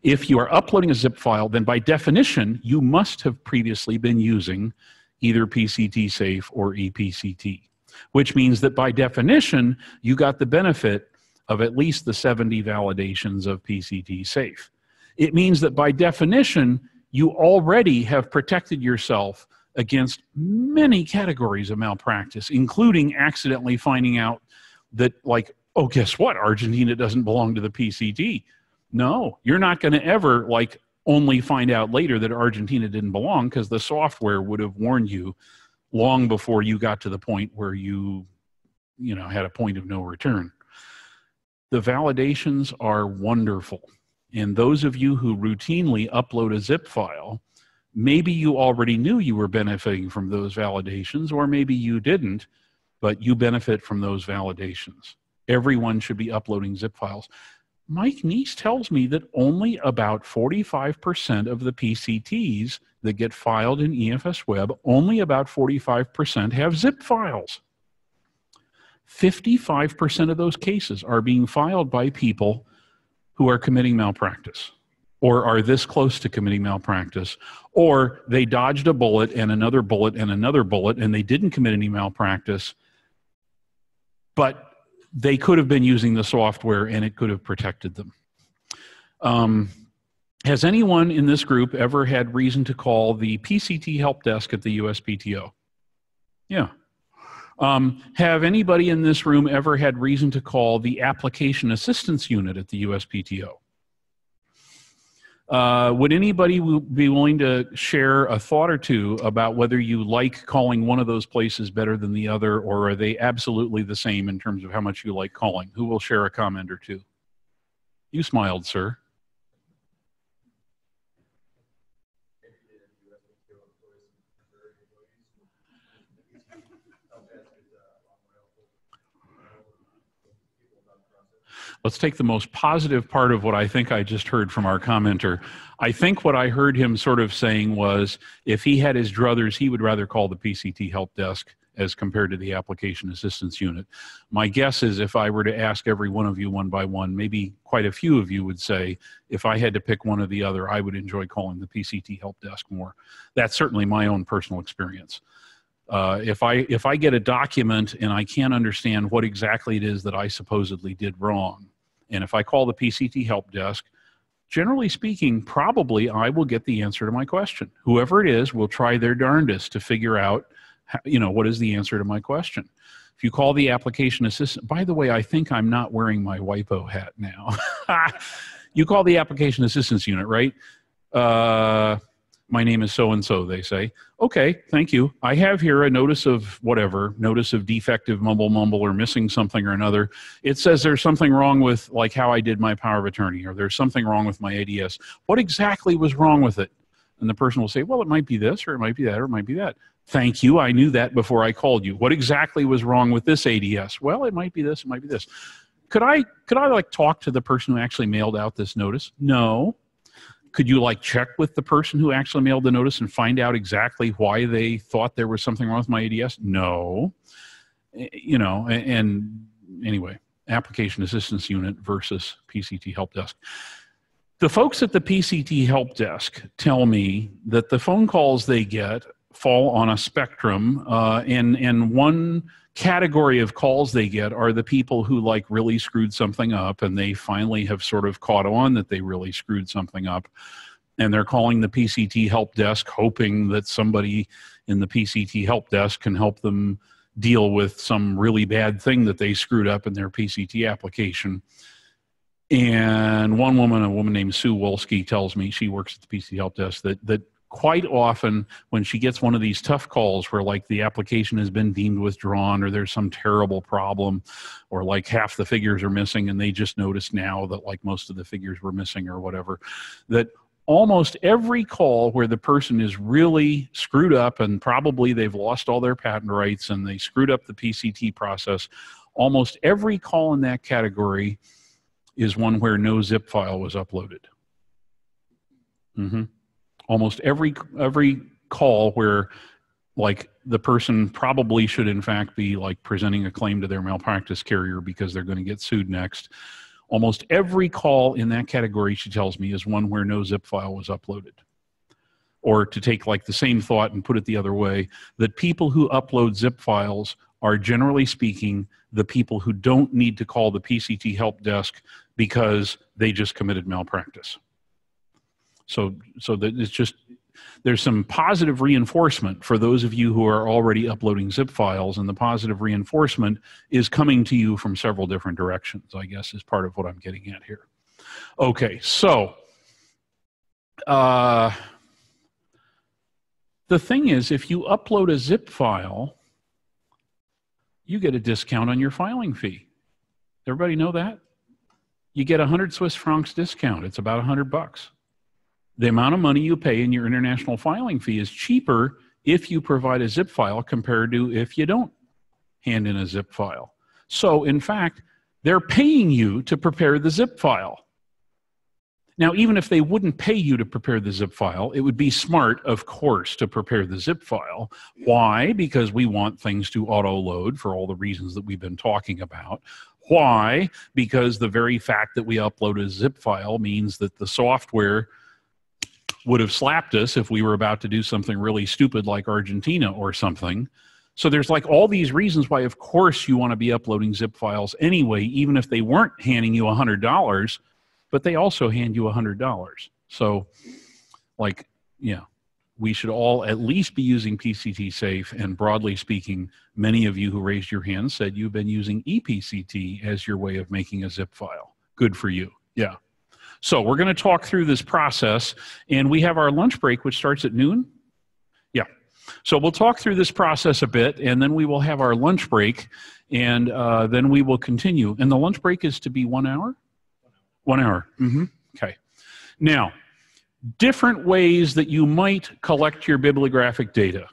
If you are uploading a zip file, then by definition, you must have previously been using either PCT safe or ePCT, which means that by definition, you got the benefit of at least the 70 validations of PCT safe. It means that by definition, you already have protected yourself against many categories of malpractice, including accidentally finding out that, like, oh, guess what? Argentina doesn't belong to the PCT. No, you're not going to ever, like, only find out later that Argentina didn't belong, because the software would have warned you long before you got to the point where you had a point of no return. The validations are wonderful. And those of you who routinely upload a zip file, maybe you already knew you were benefiting from those validations, or maybe you didn't, but you benefit from those validations. Everyone should be uploading zip files. Mike Neese tells me that only about 45% of the PCTs that get filed in EFS Web, only about 45% have zip files. 55% of those cases are being filed by people who are committing malpractice, or are this close to committing malpractice, or they dodged a bullet and another bullet and another bullet, and they didn't commit any malpractice, but they could have been using the software and it could have protected them. Has anyone in this group ever had reason to call the PCT help desk at the USPTO? Yeah. Have anybody in this room ever had reason to call the application assistance unit at the USPTO? Would anybody be willing to share a thought or two about whether you like calling one of those places better than the other, or are they absolutely the same in terms of how much you like calling? Who will share a comment or two? You smiled, sir. Let's take the most positive part of what I think I just heard from our commenter. I think what I heard him sort of saying was, if he had his druthers, he would rather call the PCT help desk as compared to the application assistance unit. My guess is, if I were to ask every one of you one by one, maybe quite a few of you would say, if I had to pick one or the other, I would enjoy calling the PCT help desk more. That's certainly my own personal experience. If I get a document and I can't understand what exactly it is that I supposedly did wrong, and if I call the PCT help desk, generally speaking, probably I will get the answer to my question. Whoever it is will try their darndest to figure out, what is the answer to my question. If you call the application assistant, by the way, I think I'm not wearing my WIPO hat now. You call the application assistance unit, right? My name is so-and-so, they say. Okay, thank you. I have here a notice of whatever, notice of defective mumble or missing something or another. It says there's something wrong with, like, how I did my power of attorney, or there's something wrong with my ADS. What exactly was wrong with it? And the person will say, well, it might be this, or it might be that, or it might be that. Thank you, I knew that before I called you. What exactly was wrong with this ADS? Well, it might be this, it might be this. Could I like talk to the person who actually mailed out this notice? No. Could you like check with the person who actually mailed the notice and find out exactly why they thought there was something wrong with my ADS? No. And anyway, application assistance unit versus PCT help desk. The folks at the PCT help desk tell me that the phone calls they get fall on a spectrum, and one category of calls they get are the people who like really screwed something up, and they finally have sort of caught on that they really screwed something up, and they're calling the PCT help desk hoping that somebody in the PCT help desk can help them deal with some really bad thing that they screwed up in their PCT application. And one woman, a woman named Sue Wolski, tells me, she works at the PCT help desk, that quite often when she gets one of these tough calls where like the application has been deemed withdrawn or there's some terrible problem or like half the figures are missing and they just noticed now that like most of the figures were missing or whatever, that almost every call where the person is really screwed up and probably they've lost all their patent rights and they screwed up the PCT process, almost every call in that category is one where no zip file was uploaded. Almost every call where like the person probably should in fact be like presenting a claim to their malpractice carrier because they're going to get sued next. Almost every call in that category, she tells me, is one where no zip file was uploaded. Or to take like the same thought and put it the other way, that people who upload zip files are generally speaking the people who don't need to call the PCT help desk because they just committed malpractice. So that it's just, there's some positive reinforcement for those of you who are already uploading zip files, and the positive reinforcement is coming to you from several different directions, I guess, is part of what I'm getting at here. Okay, so the thing is, if you upload a zip file, you get a discount on your filing fee. Everybody know that? You get 100 Swiss francs discount. It's about $100. The amount of money you pay in your international filing fee is cheaper if you provide a zip file compared to if you don't hand in a zip file. So, in fact, they're paying you to prepare the zip file. Now, even if they wouldn't pay you to prepare the zip file, it would be smart, of course, to prepare the zip file. Why? Because we want things to auto-load for all the reasons that we've been talking about. Why? Because the very fact that we upload a zip file means that the software would have slapped us if we were about to do something really stupid like Argentina or something. So there's like all these reasons why, of course, you want to be uploading zip files anyway, even if they weren't handing you $100, but they also hand you $100. So, like, yeah, we should all at least be using PCT Safe, and broadly speaking, many of you who raised your hand said you've been using ePCT as your way of making a zip file. Good for you, yeah. So we're going to talk through this process, and we have our lunch break, which starts at noon. Yeah. So we'll talk through this process a bit, and then we will have our lunch break, and then we will continue. And the lunch break is to be 1 hour? 1 hour. Okay. Now, different ways that you might collect your bibliographic data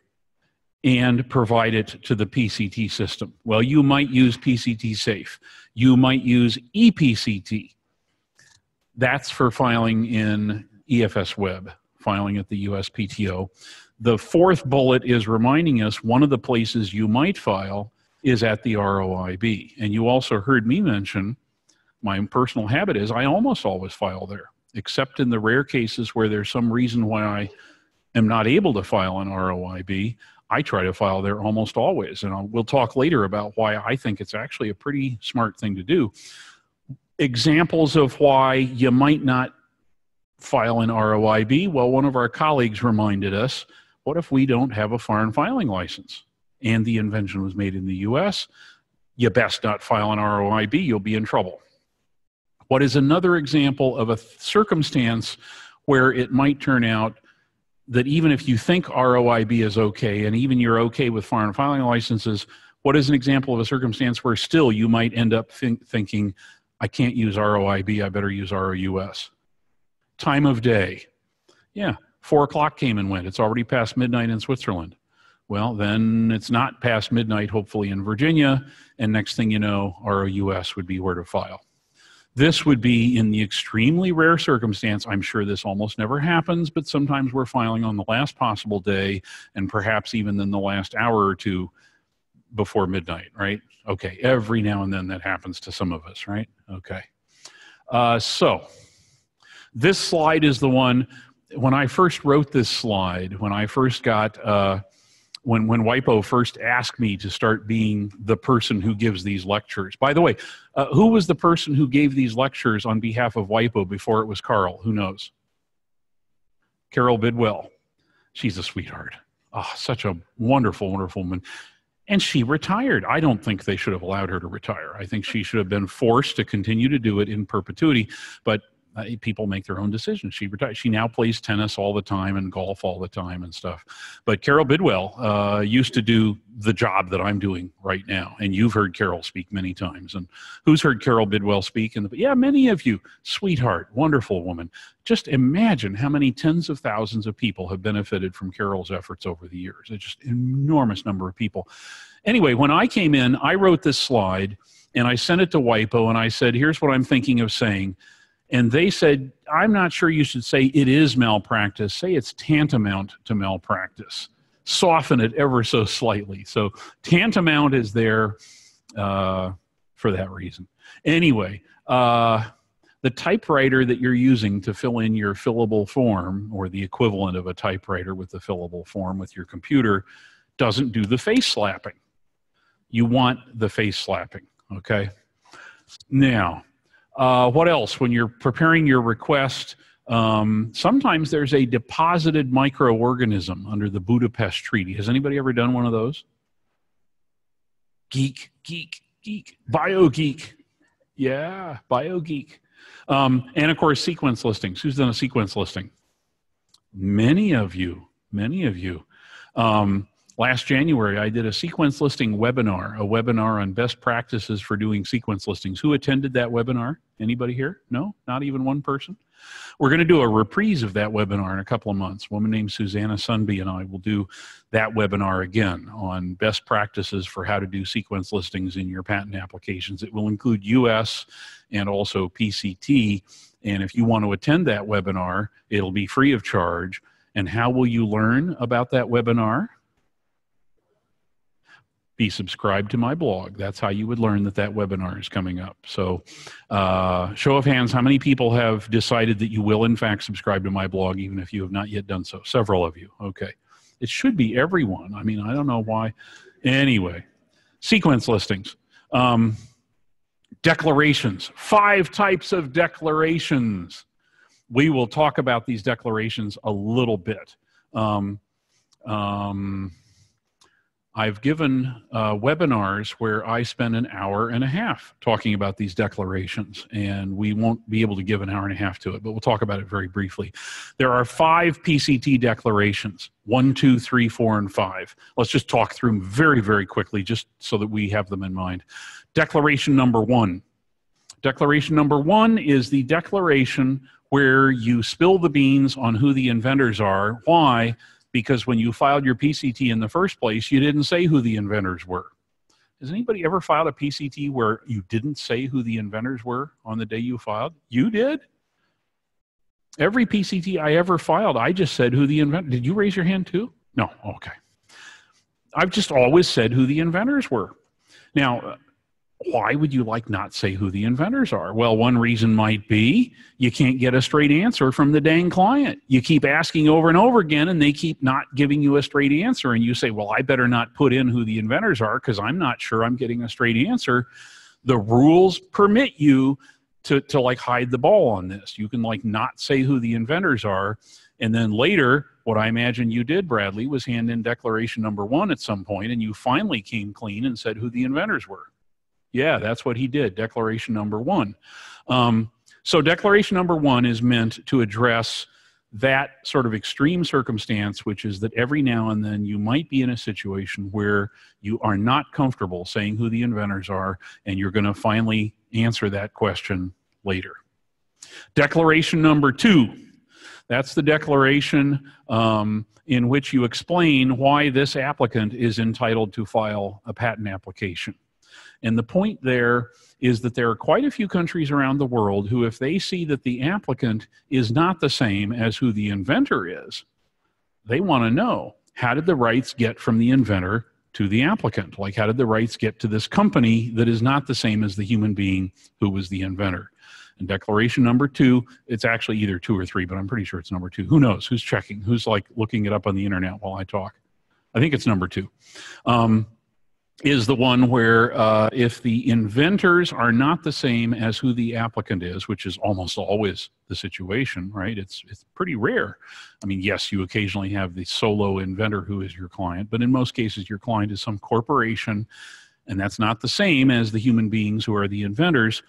and provide it to the PCT system. Well, you might use PCT Safe. You might use ePCT. That's for filing in EFS Web, filing at the USPTO. The fourth bullet is reminding us one of the places you might file is at the ROIB. And you also heard me mention, my personal habit is I almost always file there, except in the rare cases where there's some reason why I am not able to file an ROIB. I try to file there almost always. And we'll talk later about why I think it's actually a pretty smart thing to do. Examples of why you might not file an ROIB. Well, one of our colleagues reminded us, what if we don't have a foreign filing license and the invention was made in the US? You best not file an ROIB, you'll be in trouble. What is another example of a circumstance where it might turn out that even if you think ROIB is okay and even you're okay with foreign filing licenses, what is an example of a circumstance where still you might end up thinking, I can't use ROIB, I better use ROUS. Time of day. Yeah, 4 o'clock came and went. It's already past midnight in Switzerland. Well, then it's not past midnight, hopefully in Virginia, and next thing you know, ROUS would be where to file. This would be in the extremely rare circumstance, I'm sure this almost never happens, but sometimes we're filing on the last possible day and perhaps even in the last hour or two before midnight, right? Okay, every now and then that happens to some of us, right? Okay. So this slide is the one, when I first wrote this slide, when I first got, when WIPO first asked me to start being the person who gives these lectures. By the way, who was the person who gave these lectures on behalf of WIPO before it was Carl? Who knows? Carol Bidwell. She's a sweetheart. Oh, such a wonderful, wonderful woman. And she retired. I don't think they should have allowed her to retire. I think she should have been forced to continue to do it in perpetuity. But People make their own decisions. She retired. She now plays tennis all the time and golf all the time and stuff. But Carol Bidwell used to do the job that I'm doing right now. And you've heard Carol speak many times. And who's heard Carol Bidwell speak? Yeah, many of you. Sweetheart, wonderful woman. Just imagine how many tens of thousands of people have benefited from Carol's efforts over the years. It's just an enormous number of people. Anyway, when I came in, I wrote this slide and I sent it to WIPO and I said, here's what I'm thinking of saying. And they said, I'm not sure you should say it is malpractice. Say it's tantamount to malpractice. Soften it ever so slightly. So tantamount is there for that reason. Anyway, the typewriter that you're using to fill in your fillable form, or the equivalent of a typewriter with the fillable form with your computer, doesn't do the face slapping. You want the face slapping, okay? Now, what else? When you're preparing your request, sometimes there's a deposited microorganism under the Budapest Treaty. Has anybody ever done one of those? Geek. BioGeek. Yeah, BioGeek. And of course, sequence listings. Who's done a sequence listing? Many of you. Last January, I did a sequence listing webinar, a webinar on best practices for doing sequence listings. Who attended that webinar? Anybody here? No? Not even one person? We're going to do a reprise of that webinar in a couple of months. A woman named Susanna Sunby and I will do that webinar again on best practices for how to do sequence listings in your patent applications. It will include US and also PCT. And if you want to attend that webinar, it'll be free of charge. And how will you learn about that webinar? Be subscribed to my blog. That's how you would learn that that webinar is coming up. So show of hands, how many people have decided that you will in fact subscribe to my blog even if you have not yet done so? Several of you. Okay. It should be everyone. I mean, I don't know why. Anyway, sequence listings. Declarations. 5 types of declarations. We will talk about these declarations a little bit. I've given webinars where I spend an hour and a half talking about these declarations, and we won't be able to give an hour and a half to it, but we'll talk about it very briefly. There are 5 PCT declarations, 1, 2, 3, 4, and 5. Let's just talk through them very, very quickly just so that we have them in mind. Declaration number 1. Declaration number 1 is the declaration where you spill the beans on who the inventors are. Why? Because when you filed your PCT in the first place, you didn't say who the inventors were. Has anybody ever filed a PCT where you didn't say who the inventors were on the day you filed? You did? Every PCT I ever filed, I just said who the inventor. Did you raise your hand too? No, okay. I've just always said who the inventors were. Now, why would you not say who the inventors are? Well, one reason might be you can't get a straight answer from the dang client. You keep asking over and over again, and they keep not giving you a straight answer. And you say, well, I better not put in who the inventors are because I'm not sure I'm getting a straight answer. The rules permit you to hide the ball on this. You can not say who the inventors are. And then later, what I imagine you did, Bradley, was hand in declaration number 1 at some point, and you finally came clean and said who the inventors were. Yeah, that's what he did, declaration number 1. So declaration number 1 is meant to address that sort of extreme circumstance, which is that every now and then you might be in a situation where you are not comfortable saying who the inventors are, and you're going to finally answer that question later. Declaration number 2. That's the declaration in which you explain why this applicant is entitled to file a patent application. And the point there is that there are quite a few countries around the world who, if they see that the applicant is not the same as who the inventor is, they want to know, how did the rights get from the inventor to the applicant? How did the rights get to this company that is not the same as the human being who was the inventor? And declaration number 2, it's actually either 2 or 3, but I'm pretty sure it's number 2. Who knows? Who's checking? Who's looking it up on the internet while I talk? I think it's number 2. Is the one where if the inventors are not the same as who the applicant is, which is almost always the situation, right? It's pretty rare. I mean, yes, you occasionally have the solo inventor who is your client, but in most cases your client is some corporation, and that's not the same as the human beings who are the inventors.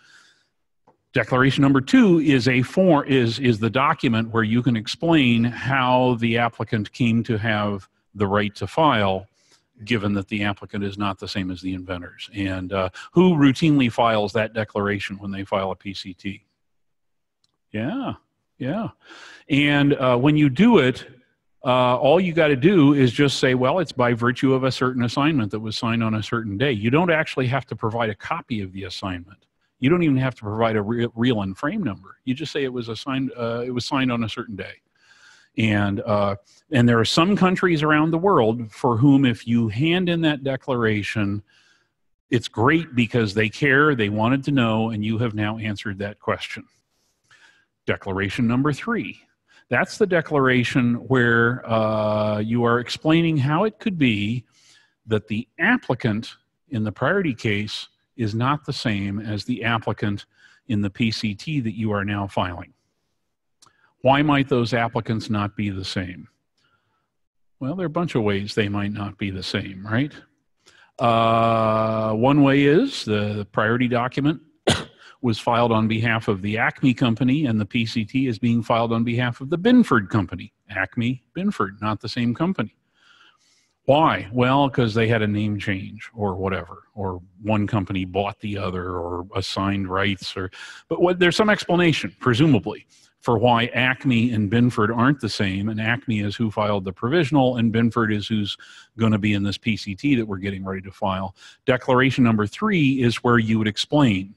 Declaration number 2 is is the document where you can explain how the applicant came to have the right to file, given that the applicant is not the same as the inventors. And who routinely files that declaration when they file a PCT? Yeah, yeah. And when you do it, all you got to do is just say, well, it's by virtue of a certain assignment that was signed on a certain day. You don't actually have to provide a copy of the assignment. You don't even have to provide a real and frame number. You just say it was assigned. It was signed on a certain day. And there are some countries around the world for whom, if you hand in that declaration, it's great because they care, they wanted to know, and you have now answered that question. Declaration number 3. That's the declaration where you are explaining how it could be that the applicant in the priority case is not the same as the applicant in the PCT that you are now filing. Why might those applicants not be the same? Well, there are a bunch of ways they might not be the same, right? One way is the priority document was filed on behalf of the Acme company, and the PCT is being filed on behalf of the Binford company. Acme, Binford, not the same company. Why? Well, because they had a name change or whatever, or one company bought the other or assigned rights, but there's some explanation, presumably, for why Acme and Binford aren't the same, and Acme is who filed the provisional, and Binford is who's going to be in this PCT that we're getting ready to file. Declaration number 3 is where you would explain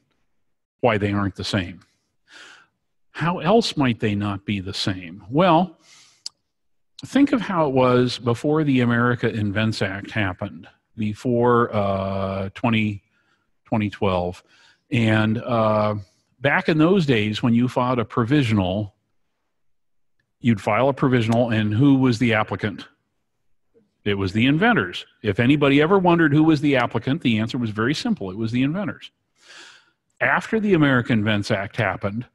why they aren't the same. How else might they not be the same? Well, think of how it was before the America Invents Act happened, before 2012. And back in those days, when you filed a provisional, you'd file a provisional, and who was the applicant? It was the inventors. If anybody ever wondered who was the applicant, the answer was very simple. It was the inventors. After the America Invents Act happened,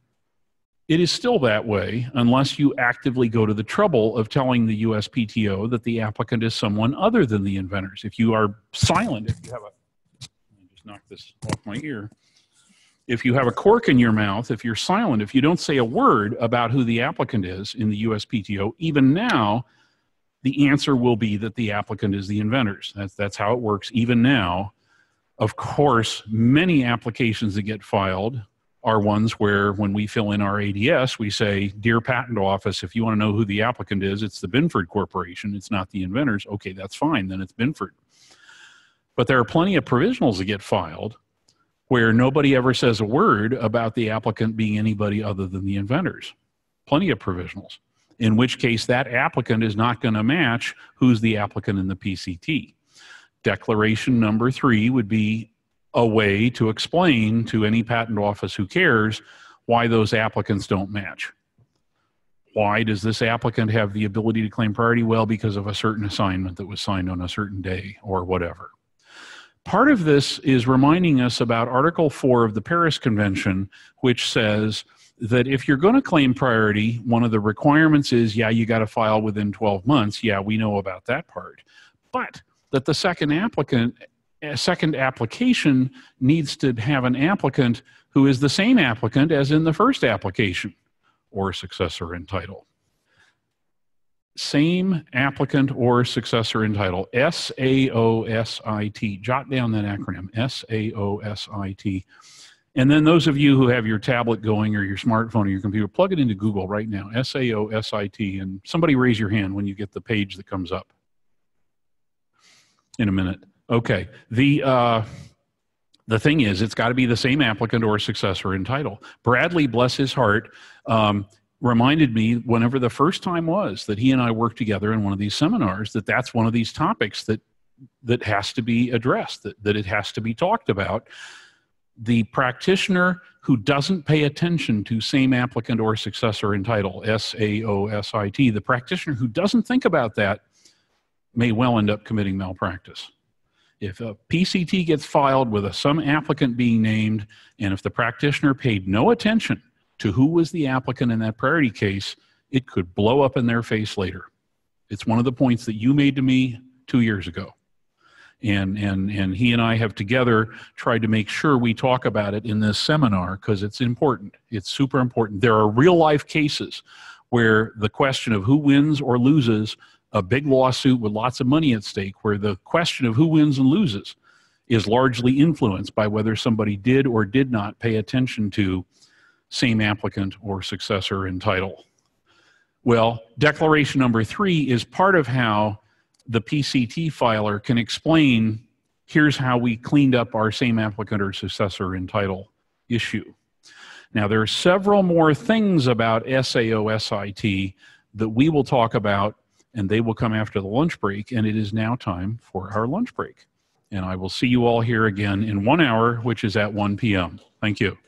it is still that way unless you actively go to the trouble of telling the USPTO that the applicant is someone other than the inventors. If you are silent, if you have a, let me just knock this off my ear. If you have a cork in your mouth, if you're silent, if you don't say a word about who the applicant is in the USPTO, even now, the answer will be that the applicant is the inventors. That's how it works even now. Of course, many applications that get filed are ones where when we fill in our ADS, we say, Dear Patent Office, if you want to know who the applicant is, it's the Binford Corporation, it's not the inventors. Okay, that's fine, then it's Binford. But there are plenty of provisionals that get filed where nobody ever says a word about the applicant being anybody other than the inventors. Plenty of provisionals, in which case that applicant is not going to match who's the applicant in the PCT. Declaration number 3 would be a way to explain to any patent office who cares why those applicants don't match. Why does this applicant have the ability to claim priority? Well, because of a certain assignment that was signed on a certain day or whatever. Part of this is reminding us about Article 4 of the Paris Convention, which says that if you're going to claim priority, one of the requirements is, yeah, you got to file within 12 months. Yeah, we know about that part. But that the second application needs to have an applicant who is the same applicant as in the first application or successor in title. Same applicant or successor in title, SAOSIT. Jot down that acronym, SAOSIT. And then those of you who have your tablet going or your smartphone or your computer, plug it into Google right now, SAOSIT, and somebody raise your hand when you get the page that comes up in a minute. Okay, the thing is, it's got to be the same applicant or successor in title. Bradley, bless his heart, reminded me whenever the first time was that he and I worked together in one of these seminars, that that's one of these topics that has to be addressed, that it has to be talked about. The practitioner who doesn't pay attention to same applicant or successor in title, SAOSIT, the practitioner who doesn't think about that may well end up committing malpractice. If a PCT gets filed with some applicant being named, and if the practitioner paid no attention to who was the applicant in that priority case, it could blow up in their face later. It's one of the points that you made to me 2 years ago. And he and I have together tried to make sure we talk about it in this seminar because it's important. It's super important. There are real life cases where the question of who wins or loses a big lawsuit with lots of money at stake, where the question of who wins and loses is largely influenced by whether somebody did or did not pay attention to same applicant or successor in title. Well, declaration number 3 is part of how the PCT filer can explain, here's how we cleaned up our same applicant or successor in title issue. Now, there are several more things about SAO-SIT that we will talk about, and they will come after the lunch break, and it is now time for our lunch break. And I will see you all here again in 1 hour, which is at 1 p.m. Thank you.